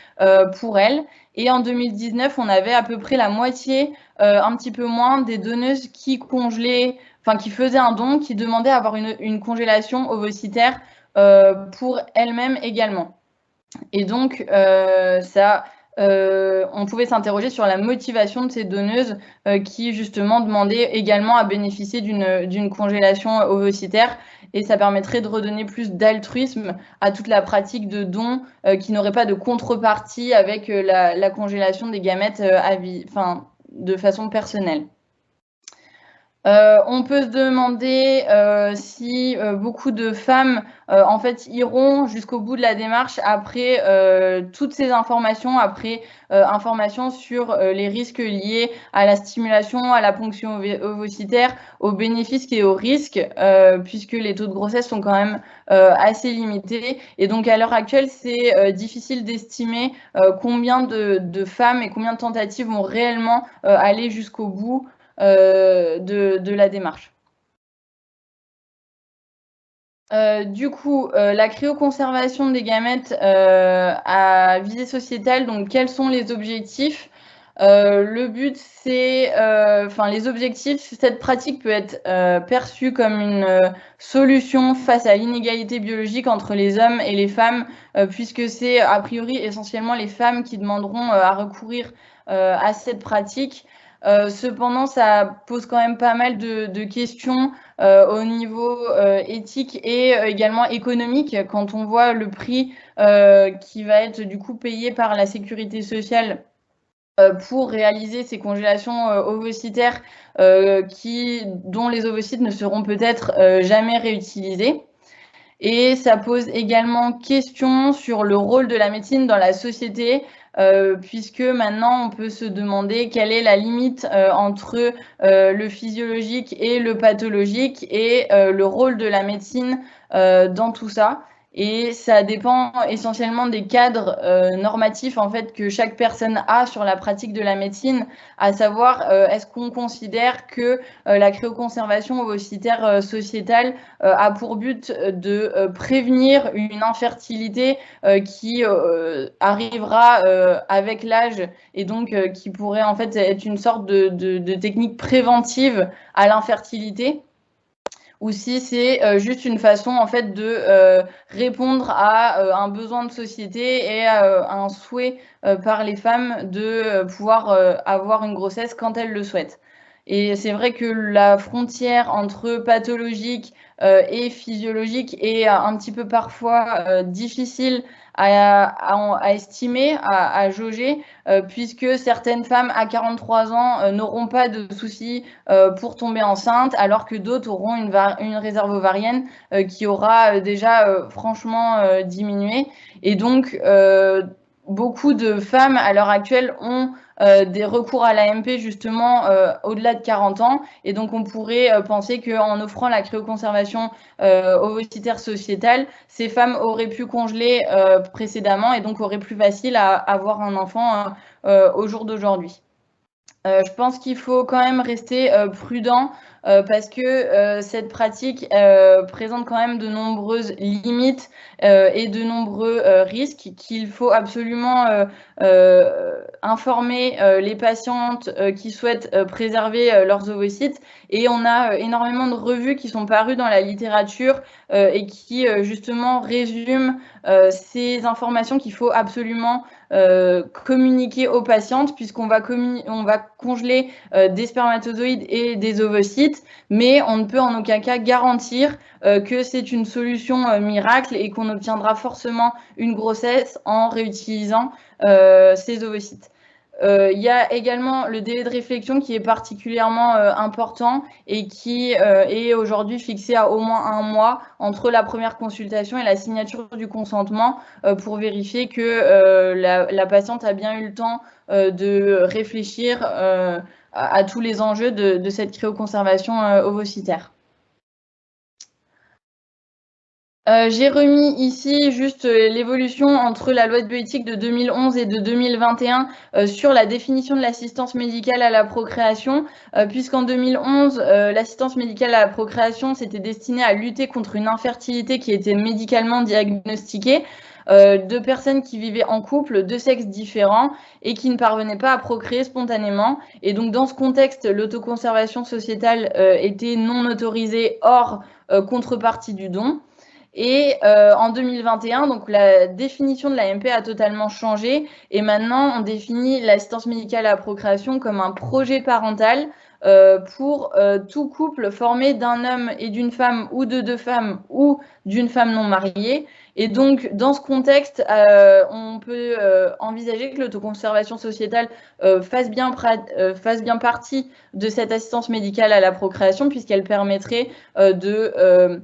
pour elle. Et en 2019, on avait à peu près la moitié, un petit peu moins, des donneuses qui congelaient, enfin qui faisaient un don, qui demandaient à avoir une congélation ovocytaire pour elles-mêmes également. Et donc, on pouvait s'interroger sur la motivation de ces donneuses qui, justement, demandaient également à bénéficier d'une congélation ovocytaire. Et ça permettrait de redonner plus d'altruisme à toute la pratique de don qui n'aurait pas de contrepartie avec la congélation des gamètes de façon personnelle. On peut se demander si beaucoup de femmes en fait iront jusqu'au bout de la démarche après toutes ces informations, après informations sur les risques liés à la stimulation, à la ponction ovocytaire, aux bénéfices et aux risques, puisque les taux de grossesse sont quand même assez limités. Et donc à l'heure actuelle, c'est difficile d'estimer combien de femmes et combien de tentatives vont réellement aller jusqu'au bout de la démarche. Du coup, la cryoconservation des gamètes à visée sociétale, donc quels sont les objectifs? Le but, c'est, les objectifs, cette pratique peut être perçue comme une solution face à l'inégalité biologique entre les hommes et les femmes, puisque c'est a priori essentiellement les femmes qui demanderont à recourir à cette pratique. Cependant, ça pose quand même pas mal de questions au niveau éthique et également économique. Quand on voit le prix qui va être du coup payé par la sécurité sociale pour réaliser ces congélations ovocytaires dont les ovocytes ne seront peut-être jamais réutilisés. Et ça pose également question sur le rôle de la médecine dans la société, puisque maintenant on peut se demander quelle est la limite entre le physiologique et le pathologique et le rôle de la médecine dans tout ça. Et ça dépend essentiellement des cadres normatifs en fait que chaque personne a sur la pratique de la médecine, à savoir est-ce qu'on considère que la cryoconservation ovocytaire sociétale a pour but de prévenir une infertilité qui arrivera avec l'âge et donc qui pourrait en fait être une sorte de technique préventive à l'infertilité, ou si c'est juste une façon en fait de répondre à un besoin de société et à un souhait par les femmes de pouvoir avoir une grossesse quand elles le souhaitent. Et c'est vrai que la frontière entre pathologique et physiologique est un petit peu parfois difficile à estimer, à jauger, puisque certaines femmes à 43 ans n'auront pas de soucis pour tomber enceinte, alors que d'autres auront une réserve ovarienne qui aura déjà franchement diminué. Et donc, beaucoup de femmes à l'heure actuelle ont des recours à l'AMP justement au-delà de 40 ans. Et donc, on pourrait penser qu'en offrant la cryoconservation ovocytaire sociétale, ces femmes auraient pu congeler précédemment et donc auraient plus facile à avoir un enfant au jour d'aujourd'hui. Je pense qu'il faut quand même rester prudent parce que cette pratique présente quand même de nombreuses limites et de nombreux risques qu'il faut absolument informer les patientes qui souhaitent préserver leurs ovocytes. Et on a énormément de revues qui sont parues dans la littérature et qui justement résument ces informations qu'il faut absolument communiquer aux patientes, puisqu'on va congeler des spermatozoïdes et des ovocytes, mais on ne peut en aucun cas garantir que c'est une solution miracle et qu'on obtiendra forcément une grossesse en réutilisant ces ovocytes. Il y a également le délai de réflexion qui est particulièrement important et qui est aujourd'hui fixé à au moins 1 mois entre la première consultation et la signature du consentement pour vérifier que la patiente a bien eu le temps de réfléchir à tous les enjeux de cette cryoconservation ovocytaire. J'ai remis ici juste l'évolution entre la loi de bioéthique de 2011 et de 2021 sur la définition de l'assistance médicale à la procréation, puisqu'en 2011, l'assistance médicale à la procréation, c'était destiné à lutter contre une infertilité qui était médicalement diagnostiquée de personnes qui vivaient en couple de sexes différents et qui ne parvenaient pas à procréer spontanément. Et donc, dans ce contexte, l'autoconservation sociétale était non autorisée hors contrepartie du don. Et en 2021, donc la définition de l'AMP a totalement changé et maintenant on définit l'assistance médicale à la procréation comme un projet parental pour tout couple formé d'un homme et d'une femme ou de 2 femmes ou d'une femme non mariée. Et donc dans ce contexte, on peut envisager que l'autoconservation sociétale fasse bien partie de cette assistance médicale à la procréation, puisqu'elle permettrait de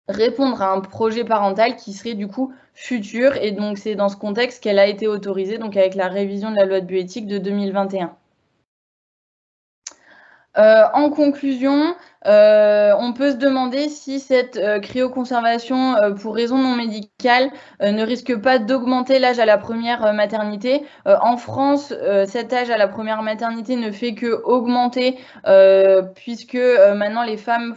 répondre à un projet parental qui serait du coup futur. Et donc c'est dans ce contexte qu'elle a été autorisée, donc avec la révision de la loi de bioéthique de 2021. En conclusion, on peut se demander si cette cryoconservation pour raison non médicale ne risque pas d'augmenter l'âge à la première maternité. En France, cet âge à la première maternité ne fait que augmenter puisque maintenant les femmes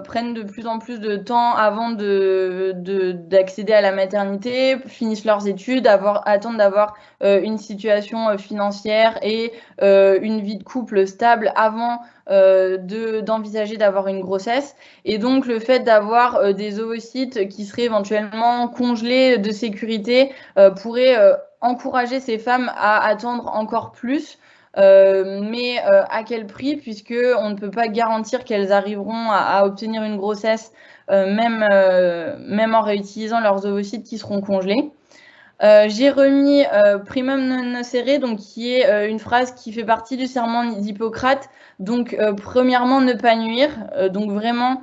prennent de plus en plus de temps avant d'accéder à la maternité, finissent leurs études, attendent d'avoir une situation financière et une vie de couple stable avant d'envisager d'avoir une grossesse. Et donc le fait d'avoir des ovocytes qui seraient éventuellement congelés de sécurité pourrait encourager ces femmes à attendre encore plus. Mais à quel prix, puisque on ne peut pas garantir qu'elles arriveront à obtenir une grossesse même en réutilisant leurs ovocytes qui seront congelés. J'ai remis primum non nocere, donc qui est une phrase qui fait partie du serment d'Hippocrate. Donc premièrement, ne pas nuire, donc vraiment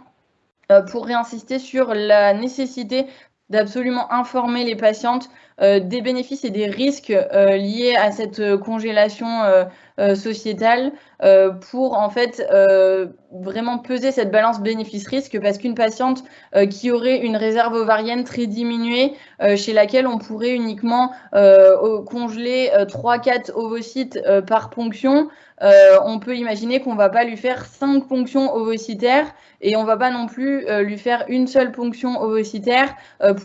pour réinsister sur la nécessité d'absolument informer les patientes des bénéfices et des risques liés à cette congélation sociétale pour en fait vraiment peser cette balance bénéfice-risque, parce qu'une patiente qui aurait une réserve ovarienne très diminuée, chez laquelle on pourrait uniquement congeler 3-4 ovocytes par ponction, on peut imaginer qu'on ne va pas lui faire 5 ponctions ovocytaires, et on ne va pas non plus lui faire une seule ponction ovocytaire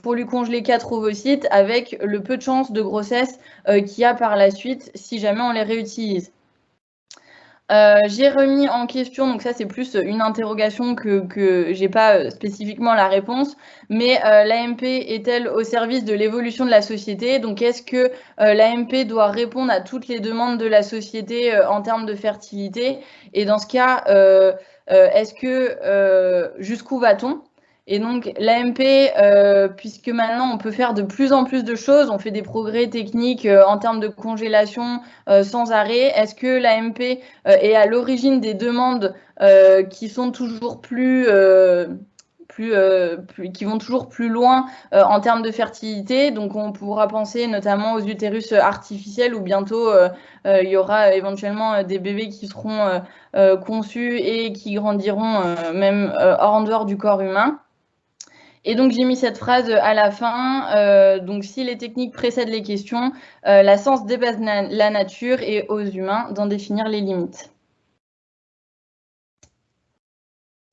pour lui congeler 4 ovocytes, avec le peu de chances de grossesse qu'il y a par la suite si jamais on les réutilise. J'ai remis en question, donc ça c'est plus une interrogation que j'ai pas spécifiquement la réponse, mais l'AMP est-elle au service de l'évolution de la société? Donc est-ce que l'AMP doit répondre à toutes les demandes de la société en termes de fertilité? Et dans ce cas, est-ce que jusqu'où va-t-on? Et donc l'AMP, puisque maintenant on peut faire de plus en plus de choses, on fait des progrès techniques en termes de congélation sans arrêt, est-ce que l'AMP est à l'origine des demandes qui sont toujours qui vont toujours plus loin en termes de fertilité? Donc on pourra penser notamment aux utérus artificiels, où bientôt il y aura éventuellement des bébés qui seront conçus et qui grandiront même en dehors du corps humain. Et donc j'ai mis cette phrase à la fin, donc si les techniques précèdent les questions, la science dépasse la nature et aux humains d'en définir les limites.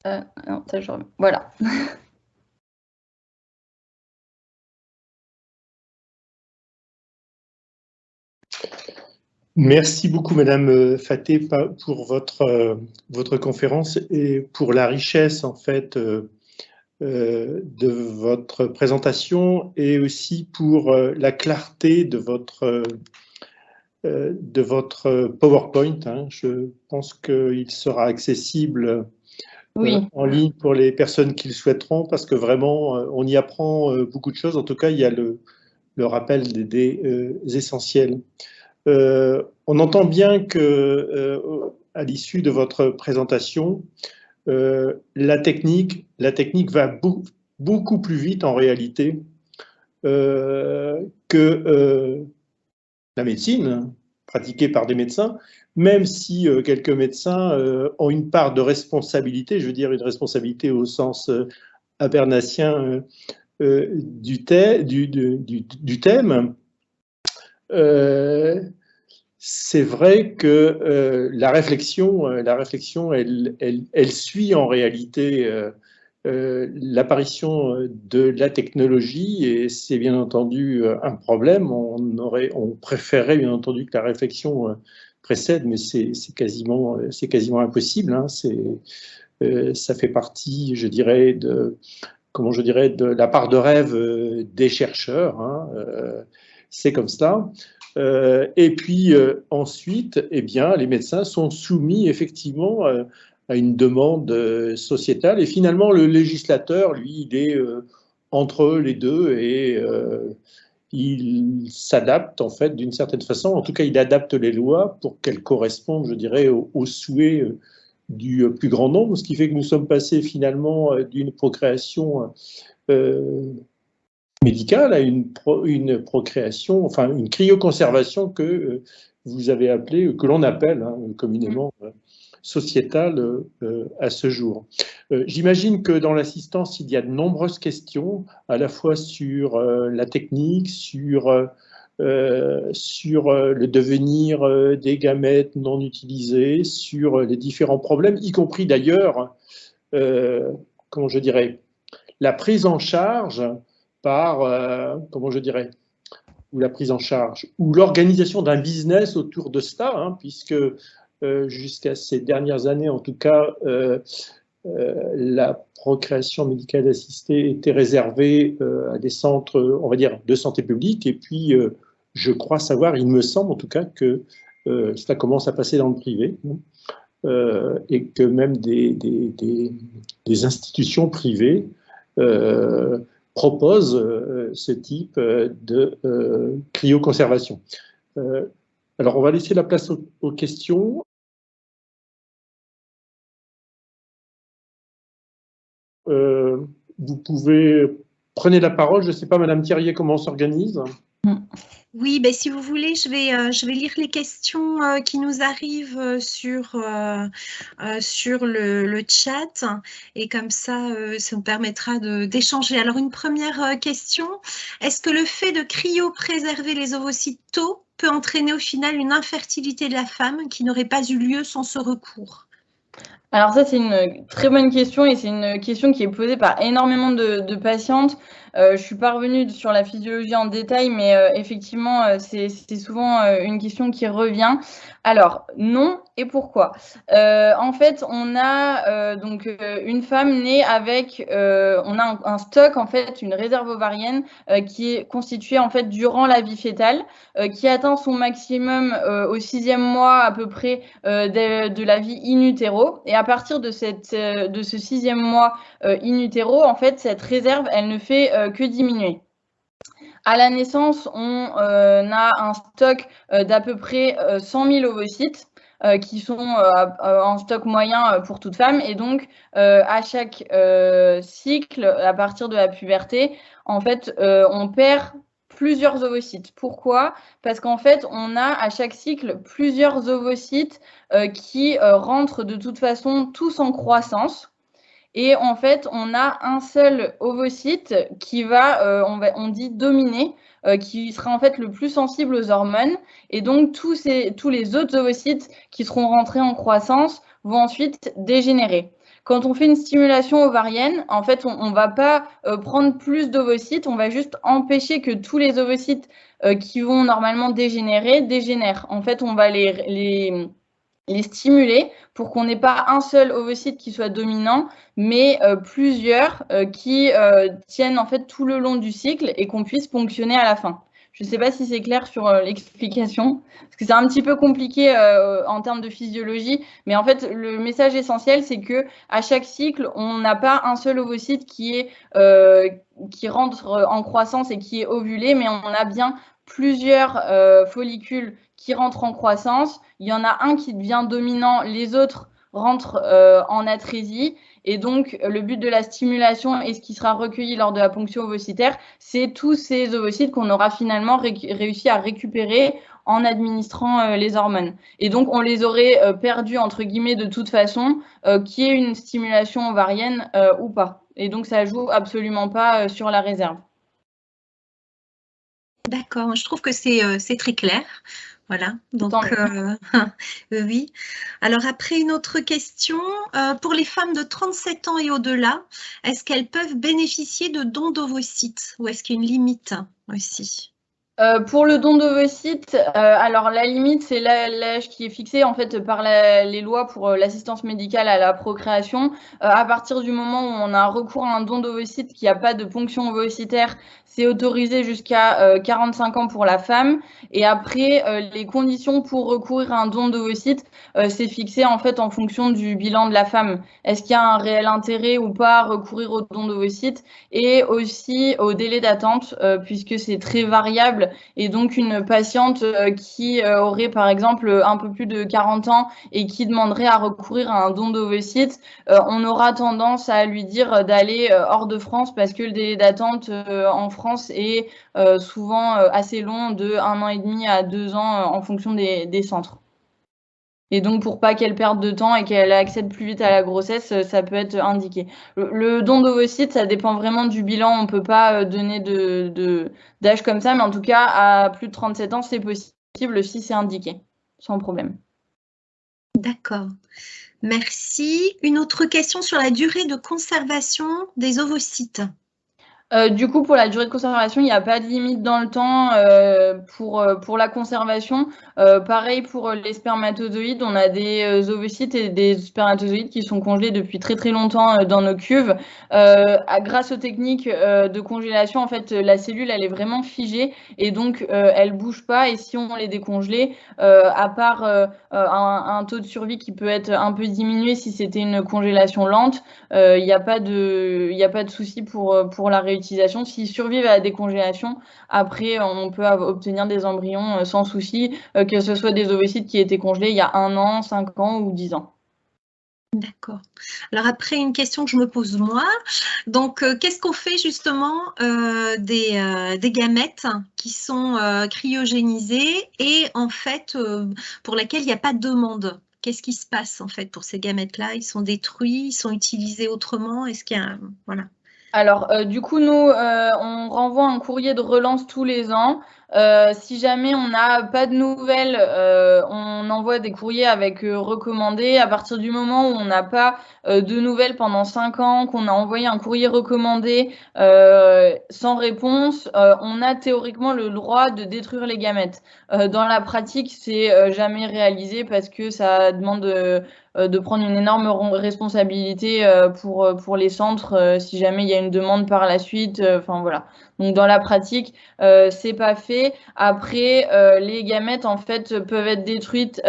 Non, ça je remets. Voilà. Merci beaucoup, Madame Faté, pour votre conférence et pour la richesse, en fait, de votre présentation, et aussi pour la clarté de votre PowerPoint. Hein. Je pense qu'il sera accessible en ligne pour les personnes qui le souhaiteront, parce que vraiment, on y apprend beaucoup de choses. En tout cas, il y a le rappel des essentiels. On entend bien que, à l'issue de votre présentation, la technique va beaucoup plus vite en réalité que la médecine pratiquée par des médecins, même si quelques médecins ont une part de responsabilité, je veux dire une responsabilité au sens abernatien du thème. C'est vrai que la réflexion, elle suit en réalité l'apparition de la technologie, et c'est bien entendu un problème. On préférerait bien entendu que la réflexion précède, mais c'est quasiment impossible. Hein. Ça fait partie, je dirais, de la part de rêve des chercheurs. Hein. C'est comme ça. Et puis ensuite, eh bien, les médecins sont soumis effectivement à une demande sociétale, et finalement le législateur, lui, il est entre les deux, et il s'adapte en fait d'une certaine façon. En tout cas, il adapte les lois pour qu'elles correspondent, je dirais, aux souhaits du plus grand nombre, ce qui fait que nous sommes passés finalement d'une procréation médicale à une procréation, enfin une cryoconservation que vous avez appelée, que l'on appelle hein, communément sociétale à ce jour. J'imagine que dans l'assistance, il y a de nombreuses questions, à la fois sur la technique, sur le devenir des gamètes non utilisés, sur les différents problèmes, y compris d'ailleurs, comment je dirais, la prise en charge par, comment je dirais, ou la prise en charge, ou l'organisation d'un business autour de cela, hein, puisque jusqu'à ces dernières années, en tout cas, la procréation médicale assistée était réservée à des centres, on va dire, de santé publique, et puis je crois savoir, il me semble en tout cas, que cela commence à passer dans le privé, et que même des institutions privées propose ce type de cryoconservation. Alors, on va laisser la place aux questions. Vous pouvez, prenez la parole. Je ne sais pas, Madame Thirier, comment on s'organise? Oui, ben, si vous voulez, je vais lire les questions qui nous arrivent sur le chat et comme ça nous permettra d'échanger. Alors, une première question, est-ce que le fait de cryopréserver les ovocytes tôt peut entraîner au final une infertilité de la femme qui n'aurait pas eu lieu sans ce recours? Alors ça, c'est une très bonne question et c'est une question qui est posée par énormément de patientes. Je ne suis pas revenue sur la physiologie en détail, mais effectivement, c'est souvent une question qui revient. Alors, non, et pourquoi? En fait, on a donc une femme née avec, on a un stock, en fait, une réserve ovarienne qui est constituée en fait durant la vie fétale, qui atteint son maximum au 6e mois à peu près de la vie in utero. Et à partir de ce 6e mois in utero, en fait, cette réserve, elle ne fait que diminuer. À la naissance, on a un stock d'à peu près 100 000 ovocytes qui sont en stock moyen pour toute femme. Et donc, à chaque cycle, à partir de la puberté, en fait, on perd plusieurs ovocytes. Pourquoi? Parce qu'en fait, on a à chaque cycle plusieurs ovocytes qui rentrent de toute façon tous en croissance. Et en fait, on a un seul ovocyte qui va, on dit dominer, qui sera en fait le plus sensible aux hormones. Et donc, tous les autres ovocytes qui seront rentrés en croissance vont ensuite dégénérer. Quand on fait une stimulation ovarienne, en fait, on ne va pas prendre plus d'ovocytes, on va juste empêcher que tous les ovocytes qui vont normalement dégénérer dégénèrent. En fait, on va les stimuler pour qu'on n'ait pas un seul ovocyte qui soit dominant, mais plusieurs qui tiennent en fait tout le long du cycle et qu'on puisse ponctionner à la fin. Je ne sais pas si c'est clair sur l'explication, parce que c'est un petit peu compliqué en termes de physiologie, mais en fait, le message essentiel, c'est que à chaque cycle, on n'a pas un seul ovocyte qui rentre en croissance et qui est ovulé, mais on a bien plusieurs follicules qui rentrent en croissance. Il y en a un qui devient dominant, les autres rentrent en atrésie. Et donc, le but de la stimulation et ce qui sera recueilli lors de la ponction ovocytaire, c'est tous ces ovocytes qu'on aura finalement réussi à récupérer en administrant les hormones. Et donc, on les aurait perdus, entre guillemets, de toute façon, qu'il y ait une stimulation ovarienne ou pas. Et donc, ça joue absolument pas sur la réserve. D'accord, je trouve que c'est très clair. Voilà, donc oui. Alors après, une autre question. Pour les femmes de 37 ans et au-delà, est-ce qu'elles peuvent bénéficier de dons d'ovocytes ou est-ce qu'il y a une limite aussi? Pour le don d'ovocytes, alors la limite, c'est l'âge qui est fixé en fait par les lois pour l'assistance médicale à la procréation. À partir du moment où on a recours à un don d'ovocytes qui n'a pas de ponction ovocytaire, c'est autorisé jusqu'à 45 ans pour la femme. Et après, les conditions pour recourir à un don d'ovocytes, c'est fixé en fait en fonction du bilan de la femme. Est-ce qu'il y a un réel intérêt ou pas à recourir au don d'ovocytes et aussi au délai d'attente, puisque c'est très variable. Et donc, une patiente qui aurait, par exemple, un peu plus de 40 ans et qui demanderait à recourir à un don d'ovocytes, on aura tendance à lui dire d'aller hors de France parce que le délai d'attente en France est souvent assez long, de 1 an et demi à 2 ans en fonction des centres. Et donc, pour pas qu'elle perde de temps et qu'elle accède plus vite à la grossesse, ça peut être indiqué. Le don d'ovocytes, ça dépend vraiment du bilan. On ne peut pas donner d'âge comme ça, mais en tout cas, à plus de 37 ans, c'est possible si c'est indiqué, sans problème. D'accord. Merci. Une autre question sur la durée de conservation des ovocytes. Du coup, pour la durée de conservation, il n'y a pas de limite dans le temps pour la conservation. Pareil pour les spermatozoïdes, on a des ovocytes et des spermatozoïdes qui sont congelés depuis très très longtemps dans nos cuves. Grâce aux techniques de congélation, en fait, la cellule, elle est vraiment figée et donc elle bouge pas. Et si on les décongelait, à part un taux de survie qui peut être un peu diminué si c'était une congélation lente, il n'y a pas de souci pour la réutilisation. S'ils survivent à la décongélation, après, on peut obtenir des embryons sans souci, que ce soit des ovocytes qui étaient congelés il y a 1 an, 5 ans ou 10 ans. D'accord. Alors après, une question que je me pose moi. Donc, qu'est-ce qu'on fait justement des gamètes qui sont cryogénisées et en fait pour lesquelles il n'y a pas de demande? Qu'est-ce qui se passe en fait pour ces gamètes-là? Ils sont détruits, ils sont utilisés autrement? Est-ce qu'il y a voilà. Alors, du coup, nous, on renvoie un courrier de relance tous les ans. Si jamais on n'a pas de nouvelles, on envoie des courriers avec recommandé. À partir du moment où on n'a pas de nouvelles pendant 5 ans, qu'on a envoyé un courrier recommandé sans réponse, on a théoriquement le droit de détruire les gamètes. Dans la pratique, c'est jamais réalisé parce que ça demande de prendre une énorme responsabilité pour les centres si jamais il y a une demande par la suite. Enfin voilà. Donc dans la pratique, c'est pas fait. Après, les gamètes en fait peuvent être détruites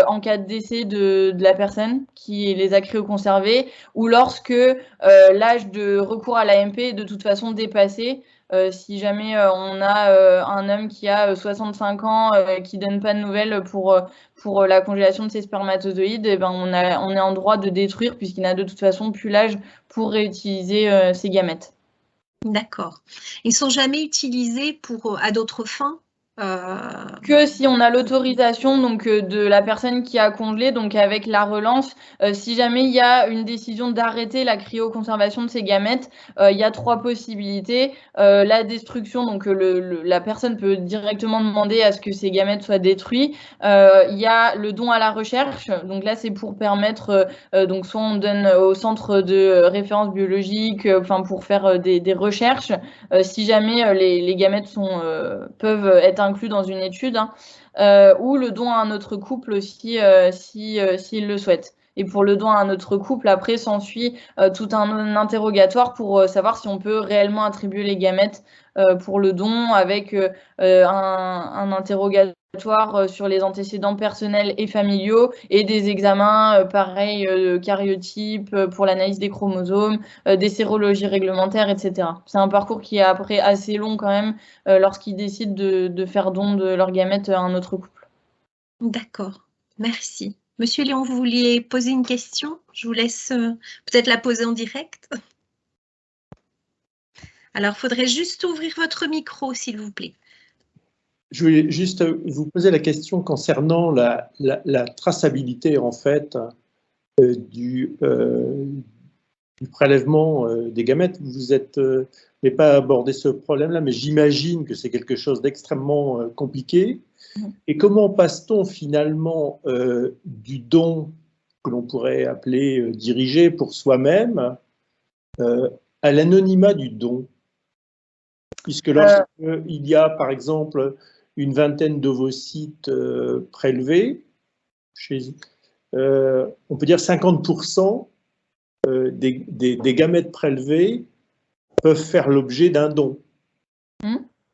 en cas de décès de la personne qui les a cryoconservées ou lorsque l'âge de recours à l'AMP est de toute façon dépassé. Si jamais on a un homme qui a 65 ans qui donne pas de nouvelles pour la congélation de ses spermatozoïdes, eh ben on est en droit de détruire puisqu'il n'a de toute façon plus l'âge pour réutiliser ses gamètes. D'accord. Ils sont jamais utilisés à d'autres fins? Que si on a l'autorisation donc de la personne qui a congelé, donc avec la relance, si jamais il y a une décision d'arrêter la cryoconservation de ces gamètes, il y a 3 possibilités. La destruction, donc la personne peut directement demander à ce que ces gamètes soient détruits. Il y a le don à la recherche, donc là c'est pour permettre, donc soit on donne au centre de référence biologique, enfin pour faire des recherches, si jamais les gamètes peuvent être inclus dans une étude, hein, ou le don à un autre couple aussi, s'il le souhaite. Et pour le don à un autre couple, après, s'ensuit tout un interrogatoire pour savoir si on peut réellement attribuer les gamètes pour le don avec un interrogatoire sur les antécédents personnels et familiaux et des examens pareils, karyotypes pour l'analyse des chromosomes, des sérologies réglementaires, etc. C'est un parcours qui est après assez long quand même lorsqu'ils décident de faire don de leurs gamètes à un autre couple. D'accord, merci. Monsieur Léon, vous vouliez poser une question? Je vous laisse peut-être la poser en direct. Alors, il faudrait juste ouvrir votre micro, s'il vous plaît. Je voulais juste vous poser la question concernant la traçabilité en fait du prélèvement des gamètes. Vous n'avez pas abordé ce problème-là, mais j'imagine que c'est quelque chose d'extrêmement compliqué. Et comment passe-t-on finalement du don que l'on pourrait appeler dirigé pour soi-même à l'anonymat du don? Puisque lorsqu'il y a par exemple une vingtaine d'ovocytes prélevés, on peut dire 50% des gamètes prélevées peuvent faire l'objet d'un don.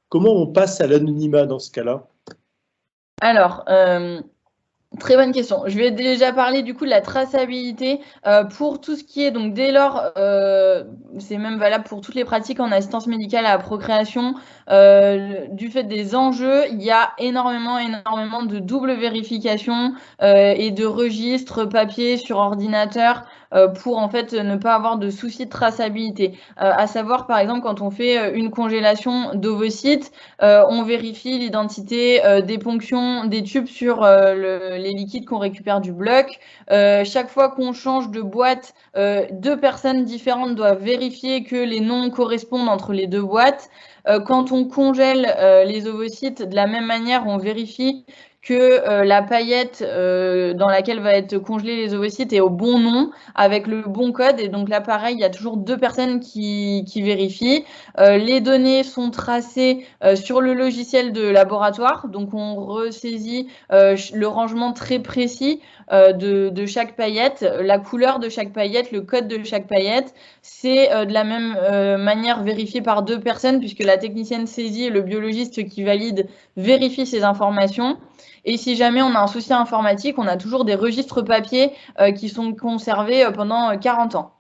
Comment on passe à l'anonymat dans ce cas-là? Alors, très bonne question. Je vais déjà parler du coup de la traçabilité pour tout ce qui est donc dès lors, c'est même valable pour toutes les pratiques en assistance médicale à la procréation. Du fait des enjeux, il y a énormément de double vérification et de registres papier sur ordinateur pour en fait ne pas avoir de soucis de traçabilité. À savoir par exemple quand on fait une congélation d'ovocytes, on vérifie l'identité des ponctions des tubes sur les liquides qu'on récupère du bloc. Chaque fois qu'on change de boîte, 2 personnes différentes doivent vérifier que les noms correspondent entre les 2 boîtes. Quand on congèle les ovocytes, de la même manière, on vérifie que la paillette dans laquelle va être congelés les ovocytes est au bon nom, avec le bon code. Et donc là, pareil, il y a toujours 2 personnes qui vérifient. Les données sont tracées sur le logiciel de laboratoire. Donc on ressaisit le rangement très précis de chaque paillette, la couleur de chaque paillette, le code de chaque paillette. C'est de la même manière vérifié par 2 personnes puisque la technicienne saisie et le biologiste qui valide vérifient ces informations. Et si jamais on a un souci informatique, on a toujours des registres papier qui sont conservés pendant 40 ans.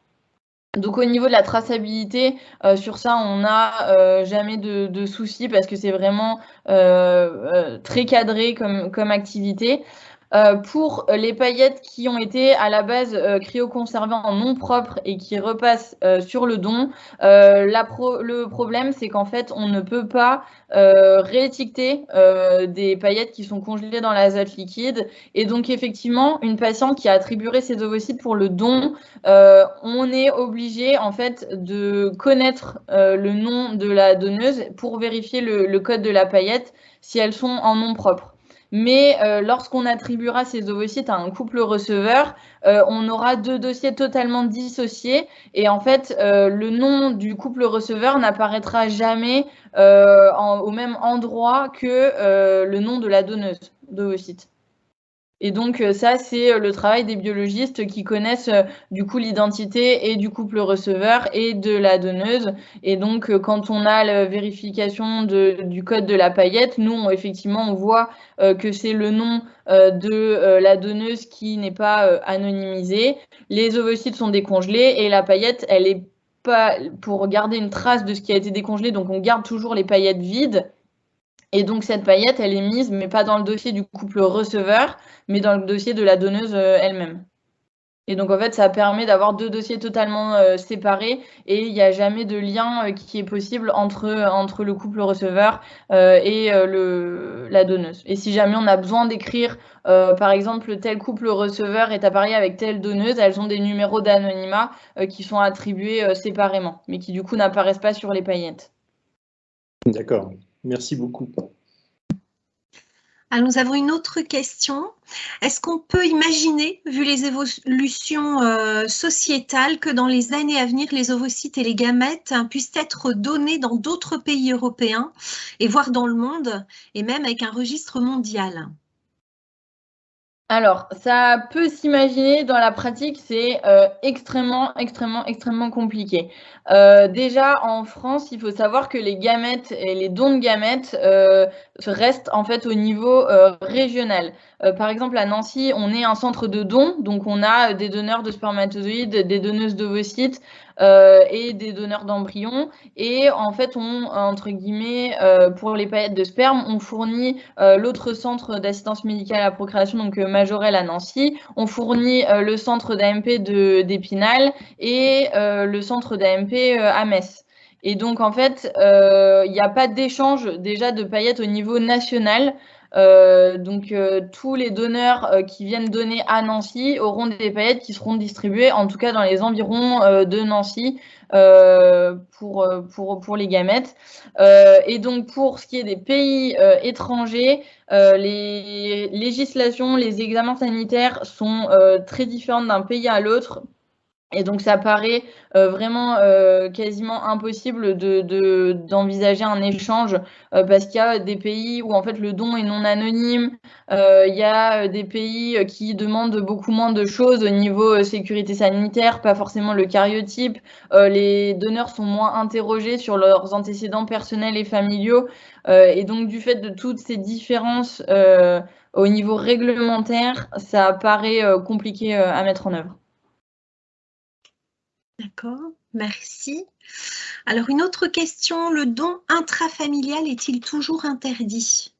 Donc au niveau de la traçabilité, sur ça, on n'a jamais de soucis parce que c'est vraiment très cadré comme activité. Pour les paillettes qui ont été à la base cryoconservées en nom propre et qui repassent sur le don, le problème, c'est qu'en fait, on ne peut pas réétiqueter des paillettes qui sont congelées dans l'azote liquide. Et donc, effectivement, une patiente qui a attribué ses ovocytes pour le don, on est obligé, en fait, de connaître le nom de la donneuse pour vérifier le code de la paillette si elles sont en nom propre. Mais lorsqu'on attribuera ces ovocytes à un couple receveur, on aura 2 dossiers totalement dissociés. Et en fait, le nom du couple receveur n'apparaîtra jamais au même endroit que le nom de la donneuse d'ovocytes. Et donc, ça, c'est le travail des biologistes qui connaissent du coup l'identité et du couple receveur et de la donneuse. Et donc, quand on a la vérification du code de la paillette, nous, effectivement, on voit que c'est le nom de la donneuse qui n'est pas anonymisé. Les ovocytes sont décongelés et la paillette, elle est pas pour garder une trace de ce qui a été décongelé. Donc, on garde toujours les paillettes vides. Et donc, cette paillette, elle est mise, mais pas dans le dossier du couple receveur, mais dans le dossier de la donneuse elle-même. Et donc, en fait, ça permet d'avoir 2 dossiers totalement séparés et il n'y a jamais de lien qui est possible entre le couple receveur et la donneuse. Et si jamais on a besoin d'écrire, par exemple, tel couple receveur est appareillé avec telle donneuse, elles ont des numéros d'anonymat qui sont attribués séparément, mais qui, du coup, n'apparaissent pas sur les paillettes. D'accord. Merci beaucoup. Alors, nous avons une autre question. Est-ce qu'on peut imaginer, vu les évolutions sociétales, que dans les années à venir, les ovocytes et les gamètes puissent être donnés dans d'autres pays européens et voire dans le monde, et même avec un registre mondial? Alors, ça peut s'imaginer, dans la pratique, c'est extrêmement compliqué. Déjà, en France, il faut savoir que les gamètes et les dons de gamètes restent en fait au niveau régional. Par exemple, à Nancy, on est un centre de dons, donc on a des donneurs de spermatozoïdes, des donneuses d'ovocytes et des donneurs d'embryons. Et en fait, entre guillemets, pour les paillettes de sperme, on fournit l'autre centre d'assistance médicale à la procréation, donc Majorelle à Nancy. On fournit le centre d'AMP d'Épinal et le centre d'AMP à Metz. Et donc, en fait, il n'y a pas d'échange déjà de paillettes au niveau national. Donc, tous les donneurs qui viennent donner à Nancy auront des paillettes qui seront distribuées, en tout cas dans les environs de Nancy, pour les gamètes. Et donc, pour ce qui est des pays étrangers, les législations, les examens sanitaires sont très différents d'un pays à l'autre. Et donc, ça paraît vraiment quasiment impossible d'envisager un échange parce qu'il y a des pays où en fait le don est non anonyme. Il y a des pays qui demandent beaucoup moins de choses au niveau sécurité sanitaire, pas forcément le cariotype. Les donneurs sont moins interrogés sur leurs antécédents personnels et familiaux. Et donc, du fait de toutes ces différences au niveau réglementaire, ça paraît compliqué à mettre en œuvre. D'accord, merci. Alors, une autre question, le don intrafamilial est-il toujours interdit?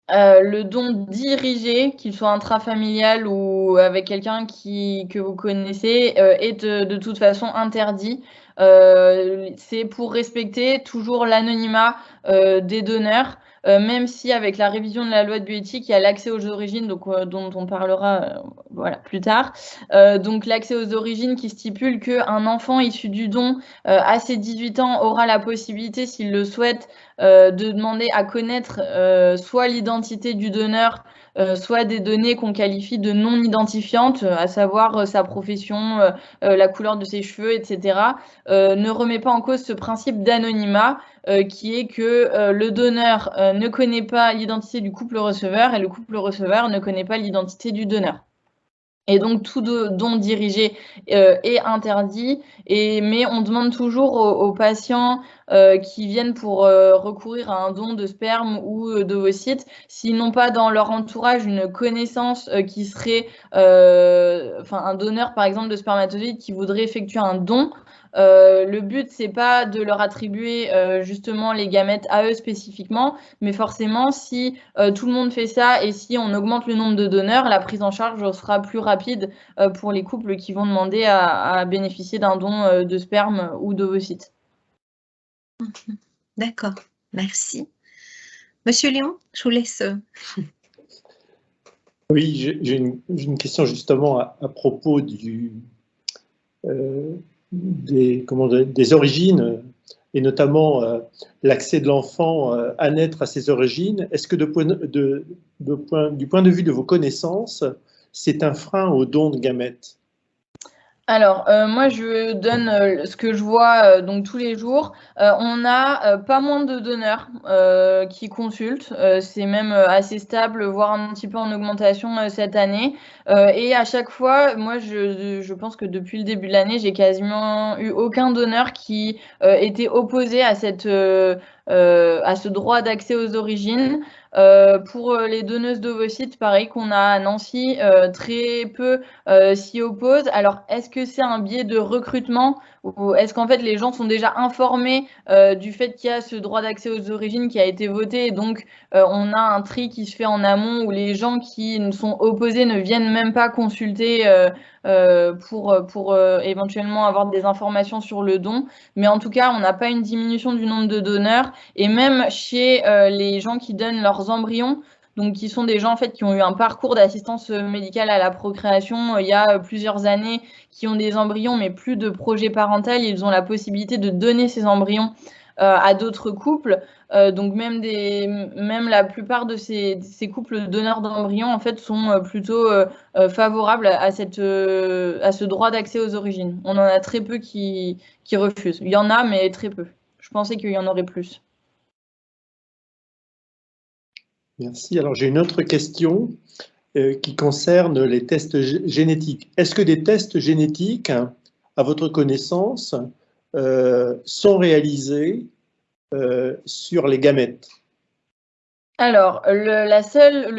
Le don dirigé, qu'il soit intrafamilial ou avec quelqu'un que vous connaissez, est de toute façon interdit. C'est pour respecter toujours l'anonymat des donneurs, même si avec la révision de la loi de bioéthique, il y a l'accès aux origines, donc, dont on parlera voilà, plus tard. Donc l'accès aux origines qui stipule qu'un enfant issu du don à ses 18 ans aura la possibilité, s'il le souhaite, de demander à connaître soit l'identité du donneur, soit des données qu'on qualifie de non identifiantes, à savoir sa profession, la couleur de ses cheveux, etc., ne remet pas en cause ce principe d'anonymat qui est que le donneur ne connaît pas l'identité du couple receveur et le couple receveur ne connaît pas l'identité du donneur. Et donc, tout don dirigé est interdit, mais on demande toujours aux patients qui viennent pour recourir à un don de sperme ou d'ovocytes, s'ils n'ont pas dans leur entourage une connaissance qui serait un donneur, par exemple, de spermatozoïdes qui voudrait effectuer un don, Le but, c'est pas de leur attribuer justement les gamètes à eux spécifiquement, mais forcément, si tout le monde fait ça et si on augmente le nombre de donneurs, la prise en charge sera plus rapide pour les couples qui vont demander à bénéficier d'un don de sperme ou d'ovocytes. D'accord, merci. Monsieur Léon, je vous laisse. Oui, j'ai une question justement à propos des origines et notamment l'accès de l'enfant à naître à ses origines. Est-ce que du point de vue de vos connaissances, c'est un frein au don de gamètes? Alors, moi, je donne ce que je vois donc tous les jours. On a pas moins de donneurs qui consultent. C'est même assez stable, voire un petit peu en augmentation cette année. Et à chaque fois, moi, je pense que depuis le début de l'année, j'ai quasiment eu aucun donneur qui était opposé à ce droit d'accès aux origines. Pour les donneuses d'ovocytes, pareil qu'on a à Nancy, très peu s'y opposent. Alors, est-ce que c'est un biais de recrutement ou est-ce qu'en fait les gens sont déjà informés du fait qu'il y a ce droit d'accès aux origines qui a été voté et donc on a un tri qui se fait en amont où les gens qui ne sont opposés ne viennent même pas consulter pour éventuellement avoir des informations sur le don. Mais en tout cas, on n'a pas une diminution du nombre de donneurs et même chez les gens qui donnent leurs embryons, donc qui sont des gens en fait qui ont eu un parcours d'assistance médicale à la procréation il y a plusieurs années, qui ont des embryons mais plus de projet parental, ils ont la possibilité de donner ces embryons à d'autres couples. Donc même la plupart de ces couples donneurs d'embryons en fait sont plutôt favorables à ce droit d'accès aux origines. On en a très peu qui refusent. Il y en a mais très peu. Je pensais qu'il y en aurait plus. Merci. Alors j'ai une autre question qui concerne les tests génétiques. Est-ce que des tests génétiques, à votre connaissance, sont réalisés sur les gamètes? Alors, le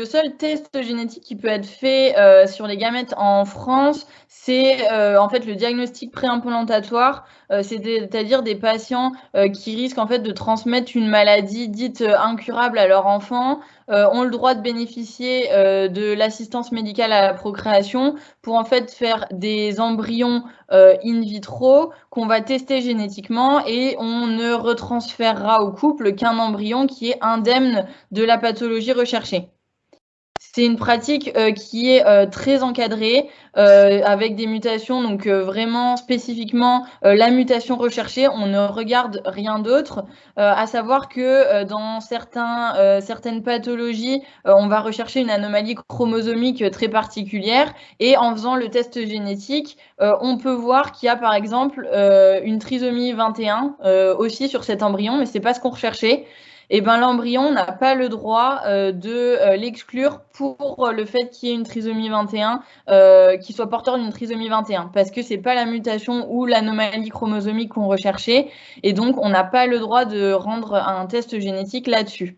seul test génétique qui peut être fait sur les gamètes en France, c'est en fait le diagnostic préimplantatoire, c'est-à-dire des patients qui risquent en fait de transmettre une maladie dite incurable à leur enfant, ont le droit de bénéficier de l'assistance médicale à la procréation pour en fait faire des embryons in vitro qu'on va tester génétiquement et on ne retransférera au couple qu'un embryon qui est indemne de la pathologie recherchée. C'est une pratique qui est très encadrée avec des mutations, donc vraiment spécifiquement la mutation recherchée, on ne regarde rien d'autre, à savoir que dans certaines pathologies, on va rechercher une anomalie chromosomique très particulière et en faisant le test génétique, on peut voir qu'il y a par exemple une trisomie 21 aussi sur cet embryon, mais c'est pas ce qu'on recherchait. Et ben l'embryon n'a pas le droit de l'exclure pour le fait qu'il y ait une trisomie 21, qu'il soit porteur d'une trisomie 21, parce que c'est pas la mutation ou l'anomalie chromosomique qu'on recherchait, et donc on n'a pas le droit de rendre un test génétique là-dessus.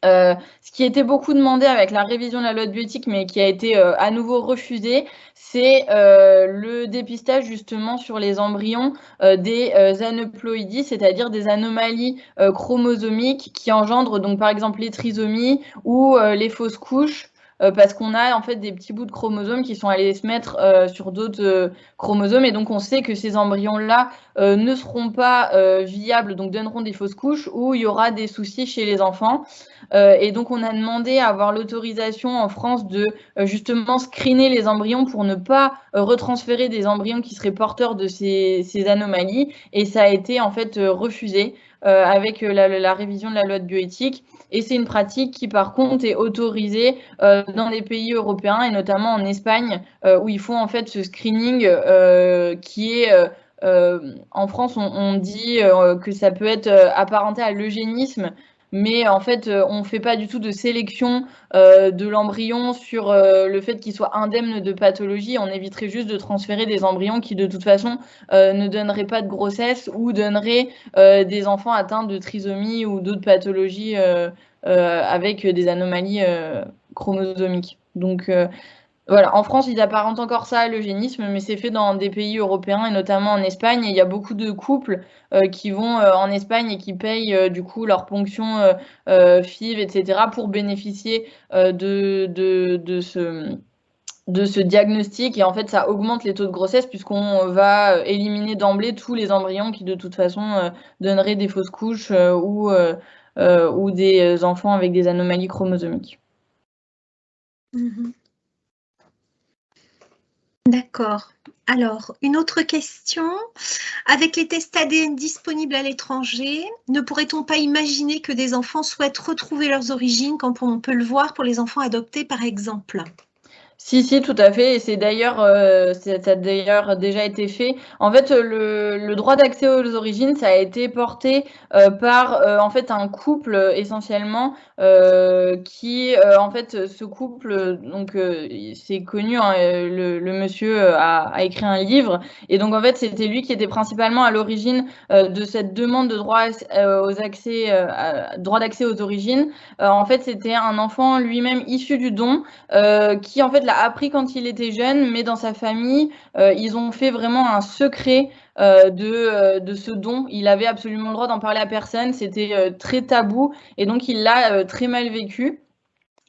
Ce qui était beaucoup demandé avec la révision de la loi de bioéthique, mais qui a été à nouveau refusé, c'est le dépistage justement sur les embryons des aneuploïdies, c'est-à-dire des anomalies chromosomiques qui engendrent donc par exemple les trisomies ou les fausses couches. Parce qu'on a en fait des petits bouts de chromosomes qui sont allés se mettre sur d'autres chromosomes et donc on sait que ces embryons-là ne seront pas viables, donc donneront des fausses couches ou il y aura des soucis chez les enfants. Et donc on a demandé à avoir l'autorisation en France de justement screener les embryons pour ne pas retransférer des embryons qui seraient porteurs de ces anomalies et ça a été en fait refusé avec la révision de la loi de bioéthique. Et c'est une pratique qui, par contre, est autorisée dans les pays européens et notamment en Espagne, où ils font en fait ce screening qui est en France, on dit que ça peut être apparenté à l'eugénisme, mais en fait, on ne fait pas du tout de sélection de l'embryon sur le fait qu'il soit indemne de pathologie. On éviterait juste de transférer des embryons qui, de toute façon, ne donneraient pas de grossesse ou donneraient des enfants atteints de trisomie ou d'autres pathologies avec des anomalies chromosomiques. Donc, Voilà, en France, ils apparentent encore ça à l'eugénisme, mais c'est fait dans des pays européens et notamment en Espagne. Et il y a beaucoup de couples qui vont en Espagne et qui payent du coup leur ponction FIV, etc. pour bénéficier de ce diagnostic. Et en fait, ça augmente les taux de grossesse puisqu'on va éliminer d'emblée tous les embryons qui de toute façon donneraient des fausses couches ou des enfants avec des anomalies chromosomiques. Mmh. D'accord. Alors, une autre question. Avec les tests ADN disponibles à l'étranger, ne pourrait-on pas imaginer que des enfants souhaitent retrouver leurs origines, comme on peut le voir pour les enfants adoptés, par exemple? Si, tout à fait. Et c'est d'ailleurs, ça a d'ailleurs déjà été fait. En fait, le droit d'accès aux origines, ça a été porté par en fait un couple essentiellement qui, en fait, ce couple, donc c'est connu, hein, le monsieur a écrit un livre. Et donc, en fait, c'était lui qui était principalement à l'origine de cette demande de droit droit d'accès aux origines. En fait, c'était un enfant lui-même issu du don qui en fait l'a appris quand il était jeune, mais dans sa famille, ils ont fait vraiment un secret de ce don. Il avait absolument le droit d'en parler à personne, c'était très tabou, et donc il l'a très mal vécu.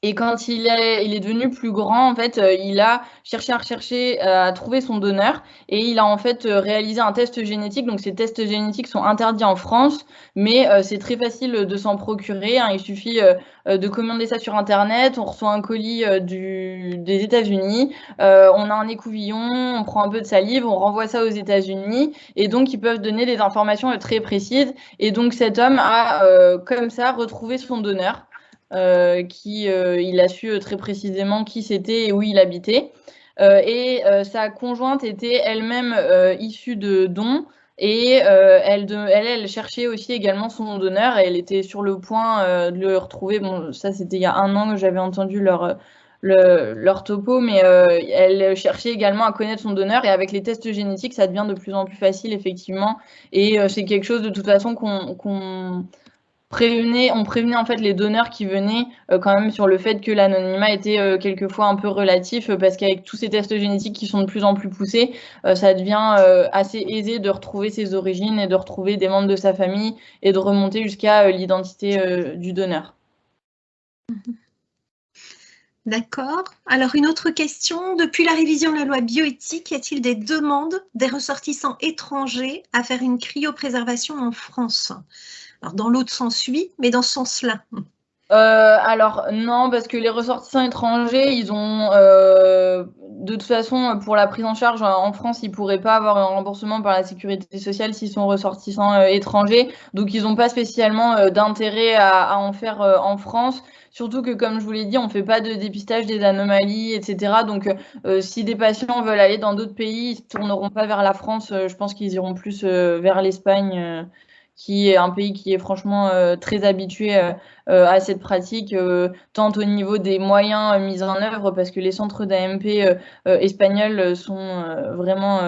Et quand il est devenu plus grand, en fait, il a cherché à trouver son donneur et il a en fait réalisé un test génétique. Donc ces tests génétiques sont interdits en France, mais c'est très facile de s'en procurer, hein. Il suffit de commander ça sur Internet. On reçoit un colis des États-Unis. On a un écouvillon, on prend un peu de salive, on renvoie ça aux États-Unis et donc ils peuvent donner des informations très précises. Et donc cet homme a comme ça retrouvé son donneur. Il a su très précisément qui c'était et où il habitait. Et sa conjointe était elle-même issue de dons. Et elle cherchait aussi également son donneur et elle était sur le point de le retrouver. Bon, ça, c'était il y a 1 an que j'avais entendu leur topo, mais elle cherchait également à connaître son donneur. Et avec les tests génétiques, ça devient de plus en plus facile, effectivement. Et c'est quelque chose de toute façon on prévenait en fait les donneurs qui venaient quand même sur le fait que l'anonymat était quelquefois un peu relatif parce qu'avec tous ces tests génétiques qui sont de plus en plus poussés, ça devient assez aisé de retrouver ses origines et de retrouver des membres de sa famille et de remonter jusqu'à l'identité du donneur. D'accord. Alors, une autre question. Depuis la révision de la loi bioéthique, y a-t-il des demandes des ressortissants étrangers à faire une cryopréservation en France? Alors, dans l'autre sens, oui, mais dans ce sens-là. Alors non, parce que les ressortissants étrangers, ils ont de toute façon pour la prise en charge en France, ils pourraient pas avoir un remboursement par la sécurité sociale s'ils sont ressortissants étrangers, donc ils n'ont pas spécialement d'intérêt à en faire en France. Surtout que, comme je vous l'ai dit, on fait pas de dépistage des anomalies, etc. Donc, si des patients veulent aller dans d'autres pays, ils se tourneront pas vers la France. Je pense qu'ils iront plus vers l'Espagne, qui est un pays qui est franchement très habitué à cette pratique, tant au niveau des moyens mis en œuvre, parce que les centres d'AMP espagnols sont vraiment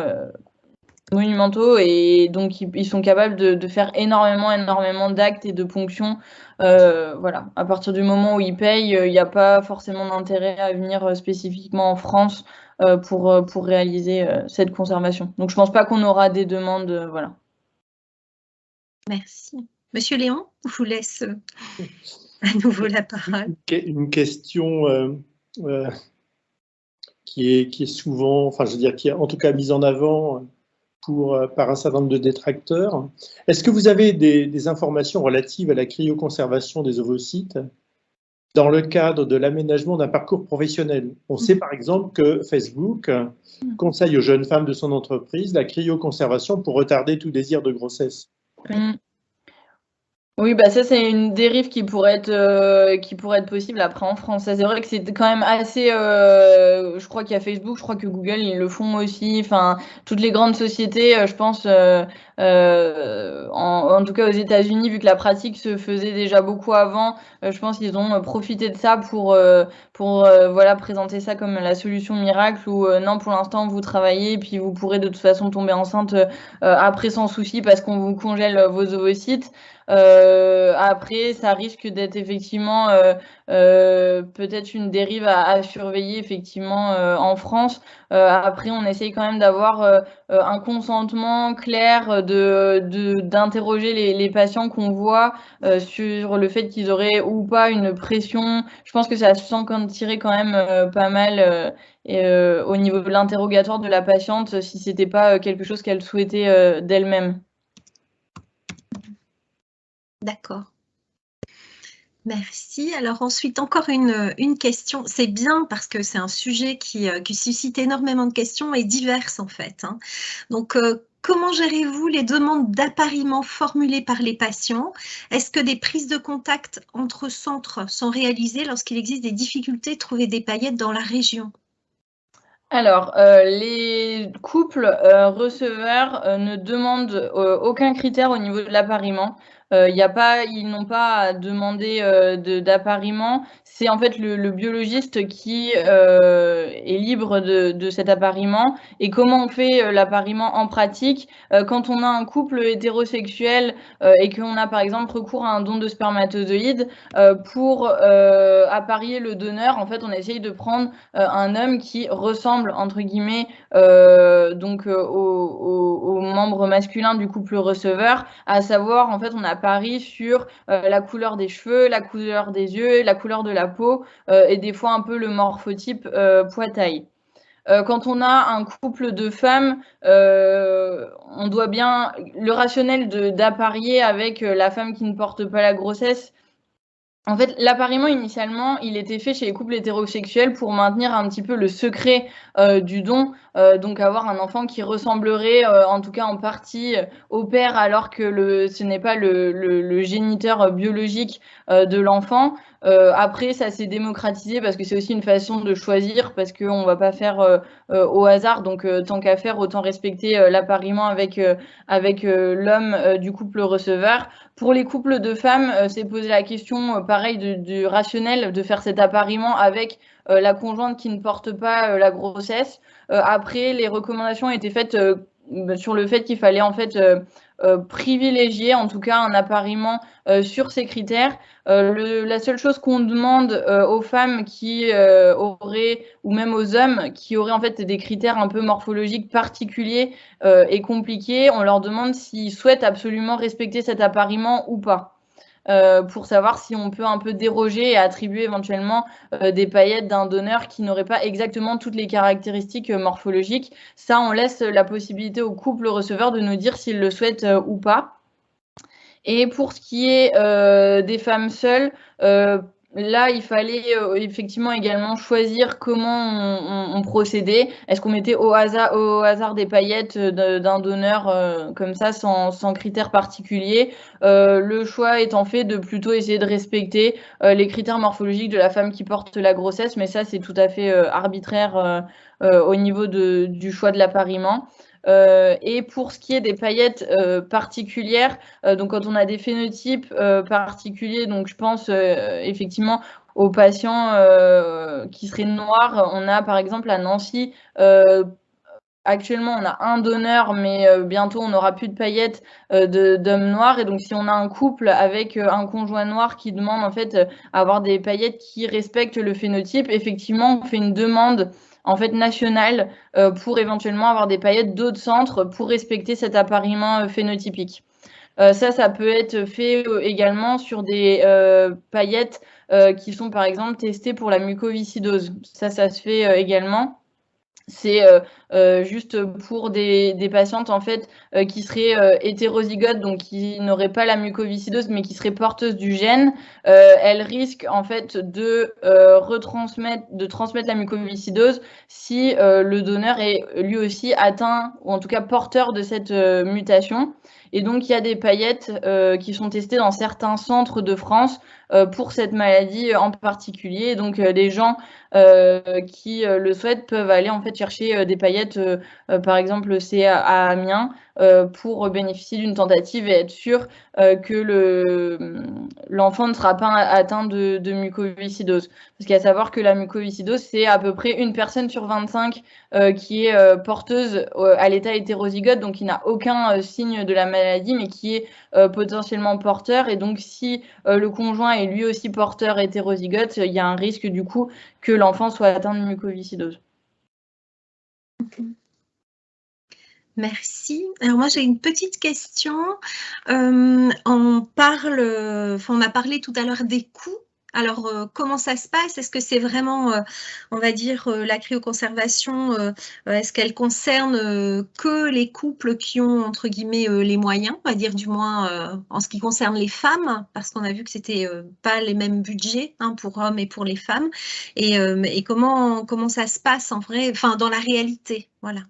monumentaux et donc ils sont capables de faire énormément d'actes et de ponctions. Voilà. À partir du moment où ils payent, il n'y a pas forcément d'intérêt à venir spécifiquement en France pour réaliser cette conservation. Donc je pense pas qu'on aura des demandes, voilà. Merci. Monsieur Léon, je vous laisse à nouveau la parole. Une question qui est souvent, enfin je veux dire, qui est en tout cas mise en avant par un certain nombre de détracteurs. Est-ce que vous avez des informations relatives à la cryoconservation des ovocytes dans le cadre de l'aménagement d'un parcours professionnel? On sait par exemple que Facebook conseille aux jeunes femmes de son entreprise la cryoconservation pour retarder tout désir de grossesse. Oui, bah ça c'est une dérive qui pourrait être possible après en France. C'est vrai que c'est quand même assez. Je crois qu'il y a Facebook, je crois que Google ils le font aussi. Enfin, toutes les grandes sociétés, je pense. En tout cas aux États-Unis, vu que la pratique se faisait déjà beaucoup avant, je pense qu'ils ont profité de ça pour voilà présenter ça comme la solution miracle où non pour l'instant vous travaillez puis vous pourrez de toute façon tomber enceinte après sans souci parce qu'on vous congèle vos ovocytes. Après, ça risque d'être effectivement peut-être une dérive à surveiller effectivement en France. Après, on essaye quand même d'avoir un consentement clair, d'interroger les patients qu'on voit sur le fait qu'ils auraient ou pas une pression. Je pense que ça se sent tirer quand même pas mal au niveau de l'interrogatoire de la patiente si c'était pas quelque chose qu'elle souhaitait d'elle-même. D'accord. Merci. Alors ensuite, encore une question. C'est bien parce que c'est un sujet qui suscite énormément de questions et diverses en fait. Hein. Donc, comment gérez-vous les demandes d'appariement formulées par les patients? Est-ce que des prises de contact entre centres sont réalisées lorsqu'il existe des difficultés de trouver des paillettes dans la région? Alors, les couples receveurs ne demandent aucun critère au niveau de l'appariement. Ils n'ont pas à demander d'appariement. C'est en fait le biologiste qui est libre de cet appariement. Et comment on fait l'appariement en pratique? Quand on a un couple hétérosexuel et qu'on a par exemple recours à un don de spermatozoïdes, pour apparier le donneur, en fait, on essaye de prendre un homme qui ressemble entre guillemets au membre masculin du couple receveur, à savoir en fait on apparie sur la couleur des cheveux, la couleur des yeux, la couleur de la peau et des fois un peu le morphotype poids-taille. Quand on a un couple de femmes, on doit bien le rationnel d'apparier avec la femme qui ne porte pas la grossesse. En fait, l'appariement, initialement, il était fait chez les couples hétérosexuels pour maintenir un petit peu le secret du don, donc avoir un enfant qui ressemblerait, en tout cas en partie, au père, alors que ce n'est pas le géniteur biologique de l'enfant. Après, ça s'est démocratisé parce que c'est aussi une façon de choisir, parce qu'on ne va pas faire au hasard, donc tant qu'à faire, autant respecter l'appariement avec l'homme du couple receveur. Pour les couples de femmes, c'est poser la question, pareil, du rationnel de faire cet appariement avec la conjointe qui ne porte pas la grossesse. Après, les recommandations ont été faites sur le fait qu'il fallait en fait privilégier en tout cas un appariement sur ces critères. La seule chose qu'on demande aux femmes qui auraient, ou même aux hommes qui auraient en fait des critères un peu morphologiques particuliers et compliqués, on leur demande s'ils souhaitent absolument respecter cet appariement ou pas. Pour savoir si on peut un peu déroger et attribuer éventuellement des paillettes d'un donneur qui n'aurait pas exactement toutes les caractéristiques morphologiques. Ça, on laisse la possibilité au couple receveur de nous dire s'il le souhaite ou pas. Et pour ce qui est des femmes seules, là, il fallait effectivement également choisir comment on procédait. Est-ce qu'on mettait au hasard des paillettes d'un donneur comme ça, sans critères particuliers? Le choix étant fait de plutôt essayer de respecter les critères morphologiques de la femme qui porte la grossesse, mais ça, c'est tout à fait arbitraire au niveau du choix de l'appariement. Et pour ce qui est des paillettes particulières, donc quand on a des phénotypes particuliers, donc je pense effectivement aux patients qui seraient noirs. On a par exemple à Nancy, actuellement on a un donneur, mais bientôt on n'aura plus de paillettes d'hommes noirs. Et donc si on a un couple avec un conjoint noir qui demande en fait à avoir des paillettes qui respectent le phénotype, effectivement on fait une demande en fait nationale pour éventuellement avoir des paillettes d'autres centres pour respecter cet appariement phénotypique. Ça peut être fait également sur des paillettes qui sont par exemple testées pour la mucoviscidose. Ça se fait également. C'est juste pour des patientes en fait qui seraient hétérozygotes, donc qui n'auraient pas la mucoviscidose mais qui seraient porteuses du gène. Elles risquent en fait de transmettre la mucoviscidose si le donneur est lui aussi atteint ou en tout cas porteur de cette mutation. Et donc il y a des paillettes qui sont testées dans certains centres de France pour cette maladie en particulier. Donc les gens qui le souhaitent peuvent aller en fait fait chercher des paillettes, par exemple, c'est à Amiens, pour bénéficier d'une tentative et être sûr que l'enfant ne sera pas atteint de mucoviscidose. Parce qu'il y a à savoir que la mucoviscidose, c'est à peu près une personne sur 25 qui est porteuse à l'état hétérozygote, donc qui n'a aucun signe de la maladie, mais qui est potentiellement porteur. Et donc, si le conjoint est lui aussi porteur hétérozygote, il y a un risque du coup que l'enfant soit atteint de mucoviscidose. Merci. Alors moi j'ai une petite question. On a parlé tout à l'heure des coûts. Alors comment ça se passe? Est-ce que c'est vraiment, on va dire, la cryoconservation, est-ce qu'elle concerne que les couples qui ont entre guillemets les moyens, on va dire du moins en ce qui concerne les femmes, parce qu'on a vu que c'était pas les mêmes budgets hein, pour hommes et pour les femmes. Et comment ça se passe en vrai, enfin dans la réalité, voilà.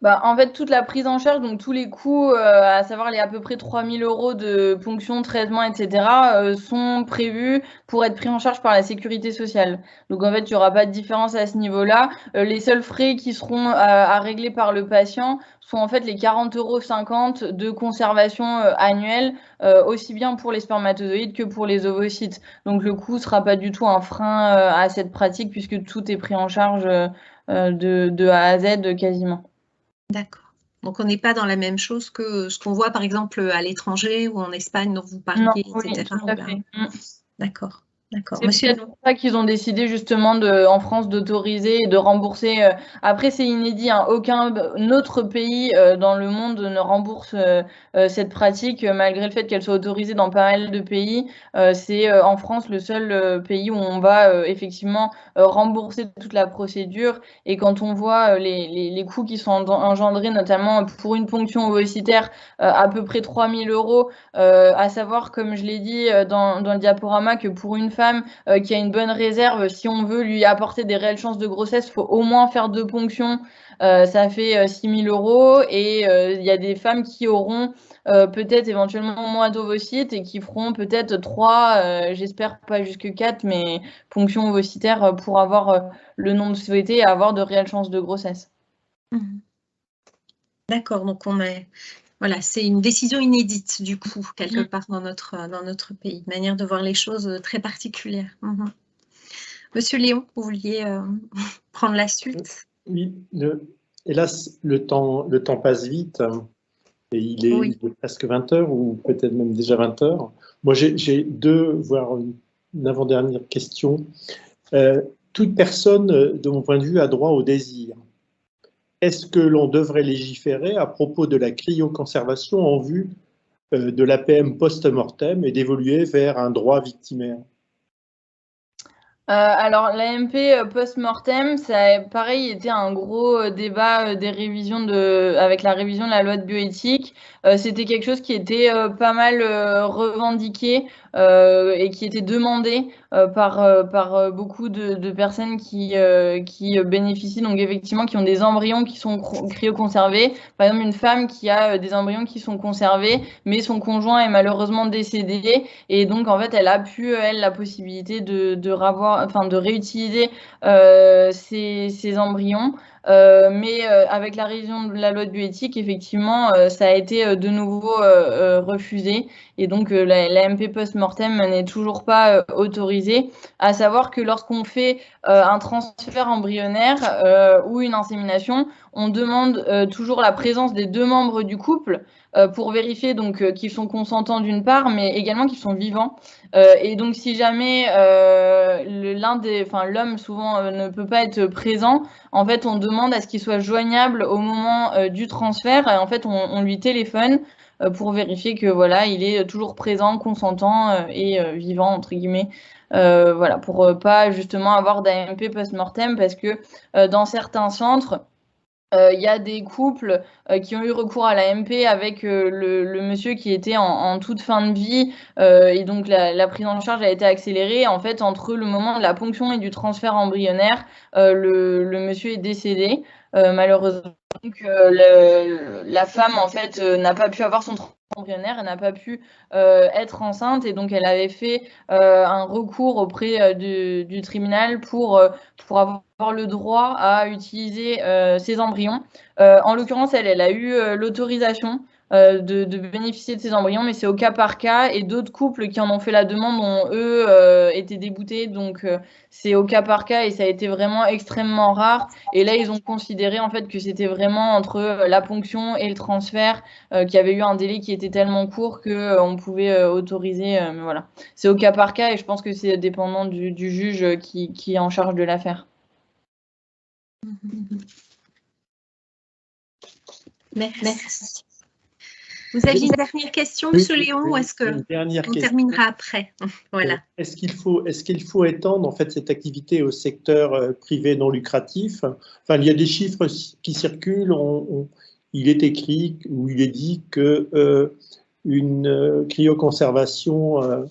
Bah, en fait, toute la prise en charge, donc tous les coûts, à savoir les à peu près 3 000 € de ponction, traitement, etc., sont prévus pour être pris en charge par la sécurité sociale. Donc en fait, il n'y aura pas de différence à ce niveau-là. Les seuls frais qui seront à régler par le patient sont en fait les 40,50 € de conservation annuelle, aussi bien pour les spermatozoïdes que pour les ovocytes. Donc le coût ne sera pas du tout un frein à cette pratique puisque tout est pris en charge de A à Z quasiment. D'accord. Donc, on n'est pas dans la même chose que ce qu'on voit, par exemple, à l'étranger ou en Espagne, dont vous parliez, non, etc. Oui, tout à fait. D'accord. D'accord. C'est peut-être pour ça qu'ils ont décidé justement en France d'autoriser et de rembourser. Après, c'est inédit, hein, aucun autre pays dans le monde ne rembourse cette pratique, malgré le fait qu'elle soit autorisée dans pas mal de pays. C'est en France le seul pays où on va effectivement rembourser toute la procédure. Et quand on voit les coûts qui sont engendrés, notamment pour une ponction ovocytaire, à peu près 3 000 €, à savoir, comme je l'ai dit dans le diaporama, que pour une femme qui a une bonne réserve, si on veut lui apporter des réelles chances de grossesse, il faut au moins faire 2 ponctions. Ça fait 6 000 € et il y a des femmes qui auront peut-être éventuellement moins d'ovocytes et qui feront peut-être 3, j'espère pas jusque 4, mais ponctions ovocytaires pour avoir le nombre souhaité et avoir de réelles chances de grossesse. D'accord, donc voilà, c'est une décision inédite du coup, quelque part dans notre pays, manière de voir les choses très particulière. Monsieur Léon, vous vouliez prendre la suite? Oui, hélas, le temps passe vite et il est presque 20 h ou peut-être même déjà 20 h. Moi, j'ai deux, voire une avant-dernière question. Toute personne, de mon point de vue, a droit au désir. Est-ce que l'on devrait légiférer à propos de la cryoconservation en vue de l'APM post-mortem et d'évoluer vers un droit victimaire? Alors, l'AMP post-mortem, ça a pareil été un gros débat des révisions avec la révision de la loi de bioéthique. C'était quelque chose qui était pas mal revendiqué et qui était demandé par beaucoup de personnes qui bénéficient, donc effectivement, qui ont des embryons qui sont cryoconservés. Par exemple, une femme qui a des embryons qui sont conservés, mais son conjoint est malheureusement décédé. Et donc, en fait, elle a pu, la possibilité de réutiliser ces embryons. Mais avec la révision de la loi de bioéthique, effectivement, ça a été de nouveau refusé. Et donc, l'AMP post-mortem n'est toujours pas autorisée. À savoir que lorsqu'on fait un transfert embryonnaire ou une insémination, on demande toujours la présence des 2 membres du couple pour vérifier donc qu'ils sont consentants d'une part, mais également qu'ils sont vivants. Et donc, si jamais l'homme souvent ne peut pas être présent, en fait, on demande à ce qu'il soit joignable au moment du transfert. Et en fait, on lui téléphone pour vérifier que voilà, il est toujours présent, consentant et vivant entre guillemets. Voilà, pour pas justement avoir d'AMP post-mortem, parce que dans certains centres, il y a des couples qui ont eu recours à l'AMP avec le monsieur qui était en toute fin de vie et donc la prise en charge a été accélérée. En fait, entre le moment de la ponction et du transfert embryonnaire, le monsieur est décédé malheureusement. donc la femme en fait n'a pas pu avoir son transfert embryonnaire, elle n'a pas pu être enceinte, et donc elle avait fait un recours auprès du tribunal pour avoir le droit à utiliser ses embryons. En l'occurrence, elle a eu l'autorisation de bénéficier de ces embryons, mais c'est au cas par cas, et d'autres couples qui en ont fait la demande ont, eux, été déboutés, donc c'est au cas par cas, et ça a été vraiment extrêmement rare. Et là, ils ont considéré en fait que c'était vraiment entre la ponction et le transfert qu'il y avait eu un délai qui était tellement court qu'on pouvait autoriser, mais voilà. C'est au cas par cas, et je pense que c'est dépendant du juge qui est en charge de l'affaire. Merci. Vous aviez une dernière question, Monsieur Léon, ou est-ce qu'on terminera après? Voilà. Est-ce qu'il faut étendre en fait cette activité au secteur privé non lucratif? Enfin, il y a des chiffres qui circulent. Il est écrit ou il est dit que une cryoconservation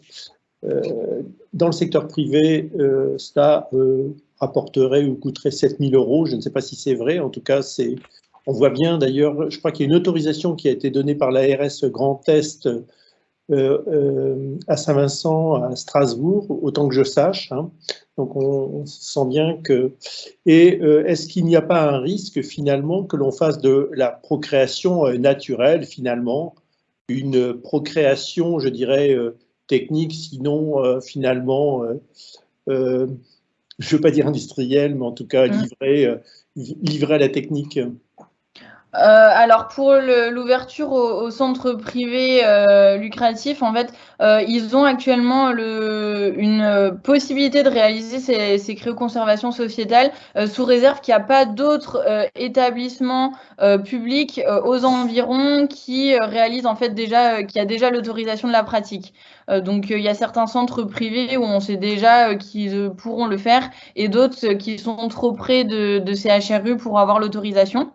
dans le secteur privé, cela rapporterait ou coûterait 7 000 €. Je ne sais pas si c'est vrai. En tout cas, on voit bien d'ailleurs, je crois qu'il y a une autorisation qui a été donnée par l'ARS Grand Est à Saint-Vincent, à Strasbourg, autant que je sache. Hein. Donc on sent bien que... Et est-ce qu'il n'y a pas un risque finalement que l'on fasse de la procréation naturelle finalement une procréation, je dirais, technique, sinon finalement, je ne veux pas dire industrielle, mais en tout cas livrée à la technique? Alors pour l'ouverture au centre privé lucratif, en fait, ils ont actuellement une possibilité de réaliser ces cryoconservations sociétales sous réserve qu'il n'y a pas d'autres établissements publics aux environs qui réalisent en fait déjà, qui a déjà l'autorisation de la pratique. Donc il y a certains centres privés où on sait déjà qu'ils pourront le faire, et d'autres qui sont trop près de CHRU pour avoir l'autorisation.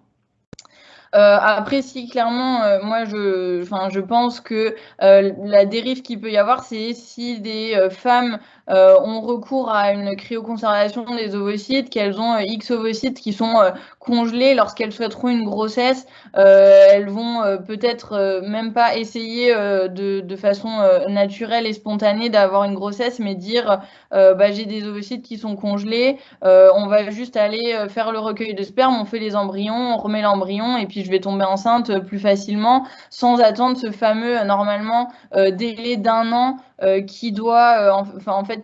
Après, si clairement, moi, je pense que la dérive qu'il peut y avoir, c'est si des femmes ont recours à une cryoconservation des ovocytes, qu'elles ont X ovocytes qui sont congelés lorsqu'elles souhaiteront une grossesse, elles vont peut-être même pas essayer de façon naturelle et spontanée d'avoir une grossesse, mais dire j'ai des ovocytes qui sont congelés, on va juste aller faire le recueil de sperme, on fait les embryons, on remet l'embryon, et puis je vais tomber enceinte plus facilement, sans attendre ce fameux normalement délai d'1 an qui doit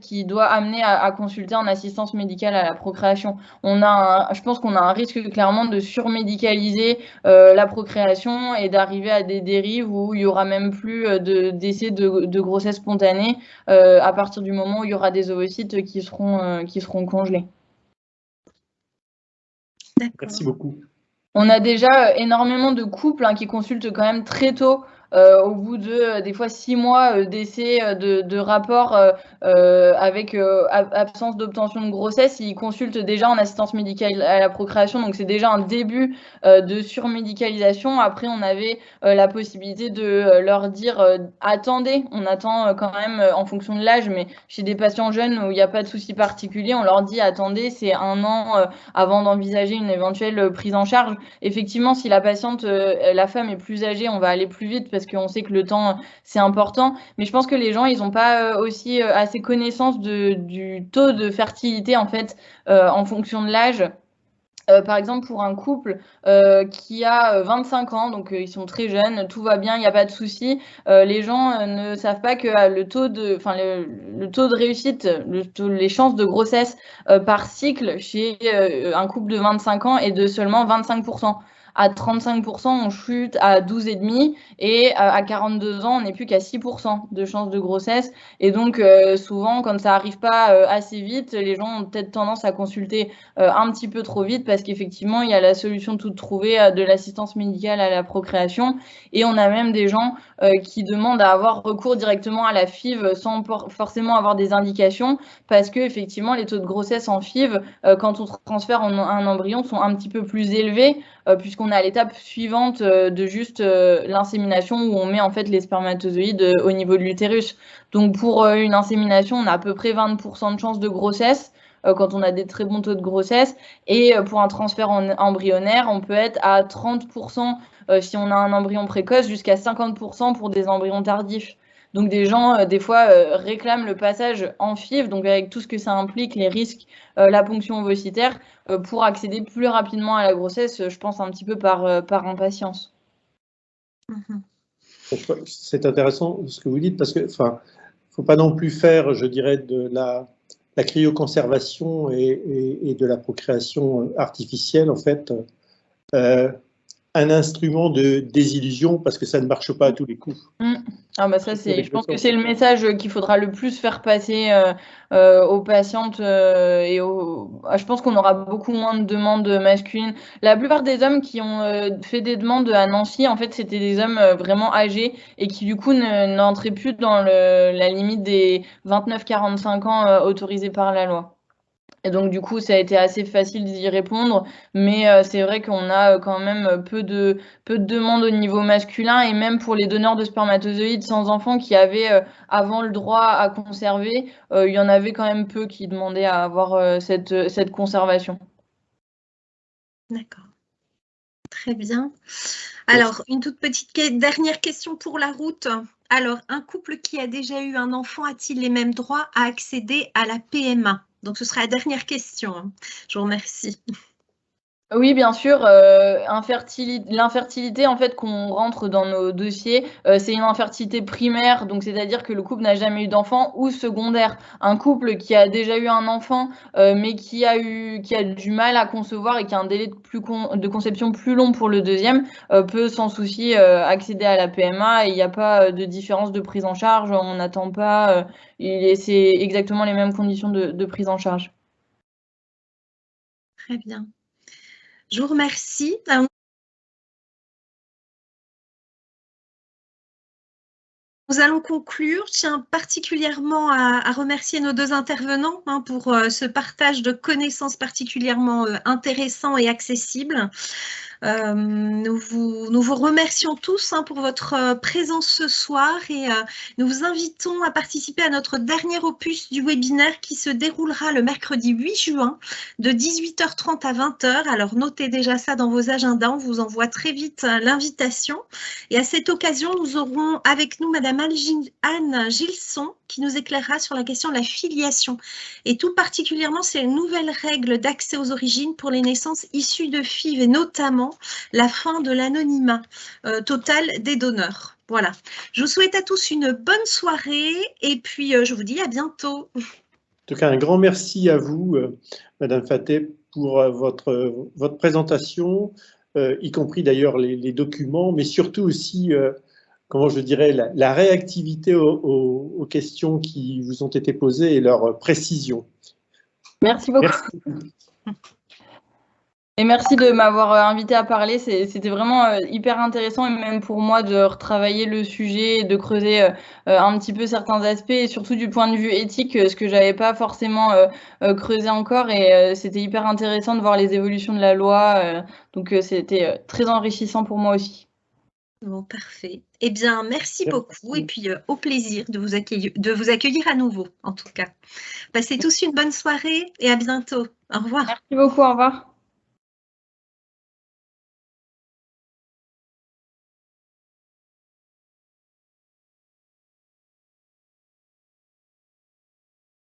qui doit amener à consulter en assistance médicale à la procréation. Je pense qu'on a un risque clairement de surmédicaliser la procréation et d'arriver à des dérives où il y aura même plus d'essais de grossesse spontanée à partir du moment où il y aura des ovocytes qui seront congelés. Merci beaucoup. On a déjà énormément de couples qui consultent quand même très tôt, au bout de des fois 6 mois d'essais de rapports avec absence d'obtention de grossesse. Ils consultent déjà en assistance médicale à la procréation, donc c'est déjà un début de surmédicalisation. Après, on avait la possibilité de leur dire attendez, on attend quand même en fonction de l'âge, mais chez des patients jeunes où il n'y a pas de souci particulier, on leur dit attendez, c'est 1 an avant d'envisager une éventuelle prise en charge. Effectivement, si la patiente, la femme est plus âgée, on va aller plus vite parce qu'on sait que le temps, c'est important. Mais je pense que les gens, ils n'ont pas aussi assez connaissance du taux de fertilité, en fait, en fonction de l'âge. Par exemple, pour un couple qui a 25 ans, donc ils sont très jeunes, tout va bien, il n'y a pas de souci, les gens ne savent pas que le taux de réussite, les chances de grossesse par cycle chez un couple de 25 ans est de seulement 25%. À 35%, on chute à 12,5%, et à 42 ans, on n'est plus qu'à 6% de chances de grossesse. Et donc, souvent, quand ça n'arrive pas assez vite, les gens ont peut-être tendance à consulter un petit peu trop vite, parce qu'effectivement, il y a la solution toute trouvée de l'assistance médicale à la procréation. Et on a même des gens qui demandent à avoir recours directement à la FIV sans forcément avoir des indications, parce que effectivement, les taux de grossesse en FIV, quand on transfère un embryon, sont un petit peu plus élevés, puisqu'on est à l'étape suivante de juste l'insémination, où on met en fait les spermatozoïdes au niveau de l'utérus. Donc pour une insémination, on a à peu près 20% de chances de grossesse. quand on a des très bons taux de grossesse. Et pour un transfert embryonnaire, on peut être à 30% si on a un embryon précoce, jusqu'à 50% pour des embryons tardifs. Donc des gens, des fois, réclament le passage en FIV, donc avec tout ce que ça implique, les risques, la ponction ovocytaire, pour accéder plus rapidement à la grossesse, je pense un petit peu par impatience. C'est intéressant ce que vous dites, parce que, enfin, faut pas non plus faire, je dirais, de la cryoconservation et de la procréation artificielle, en fait, un instrument de désillusion, parce que ça ne marche pas à tous les coups. Ah bah ça, je pense que c'est le message qu'il faudra le plus faire passer aux patientes je pense qu'on aura beaucoup moins de demandes masculines. La plupart des hommes qui ont fait des demandes à Nancy, en fait, c'était des hommes vraiment âgés et qui du coup n'entraient plus dans la limite des 29-45 ans autorisés par la loi. Et donc, du coup, ça a été assez facile d'y répondre, mais c'est vrai qu'on a quand même peu de demandes au niveau masculin, et même pour les donneurs de spermatozoïdes sans enfants qui avaient avant le droit à conserver, il y en avait quand même peu qui demandaient à avoir cette conservation. D'accord. Très bien. Alors, une toute petite dernière question pour la route. Alors, un couple qui a déjà eu un enfant a-t-il les mêmes droits à accéder à la PMA? Donc, ce sera la dernière question. Je vous remercie. Oui, bien sûr. L'infertilité, en fait, qu'on rentre dans nos dossiers, c'est une infertilité primaire, donc c'est-à-dire que le couple n'a jamais eu d'enfant, ou secondaire. Un couple qui a déjà eu un enfant, mais qui a du mal à concevoir et qui a un délai de conception plus long pour le deuxième, peut sans souci accéder à la PMA, et il n'y a pas de différence de prise en charge. On n'attend pas. C'est exactement les mêmes conditions de prise en charge. Très bien. Je vous remercie. Nous allons conclure. Je tiens particulièrement à remercier nos deux intervenants pour ce partage de connaissances particulièrement intéressant et accessible. Nous vous remercions tous pour votre présence ce soir, et nous vous invitons à participer à notre dernier opus du webinaire qui se déroulera le mercredi 8 juin de 18h30 à 20h. Alors notez déjà ça dans vos agendas, on vous envoie très vite l'invitation. Et à cette occasion, nous aurons avec nous Madame Anne Gilson qui nous éclairera sur la question de la filiation, et tout particulièrement ces nouvelles règles d'accès aux origines pour les naissances issues de FIV, et notamment la fin de l'anonymat total des donneurs. Voilà. Je vous souhaite à tous une bonne soirée, et puis je vous dis à bientôt. En tout cas, un grand merci à vous, Madame Fateh, pour votre présentation, y compris d'ailleurs les documents, mais surtout aussi, comment je dirais, la réactivité aux questions qui vous ont été posées et leur précision. Merci beaucoup. Merci. Et merci de m'avoir invité à parler. C'était vraiment hyper intéressant, et même pour moi de retravailler le sujet et de creuser un petit peu certains aspects, et surtout du point de vue éthique, ce que j'avais pas forcément creusé encore, et c'était hyper intéressant de voir les évolutions de la loi. Donc c'était très enrichissant pour moi aussi. Bon, parfait. Eh bien, merci beaucoup, et puis au plaisir de vous accueillir à nouveau, en tout cas. Passez tous une bonne soirée et à bientôt. Au revoir. Merci beaucoup, au revoir.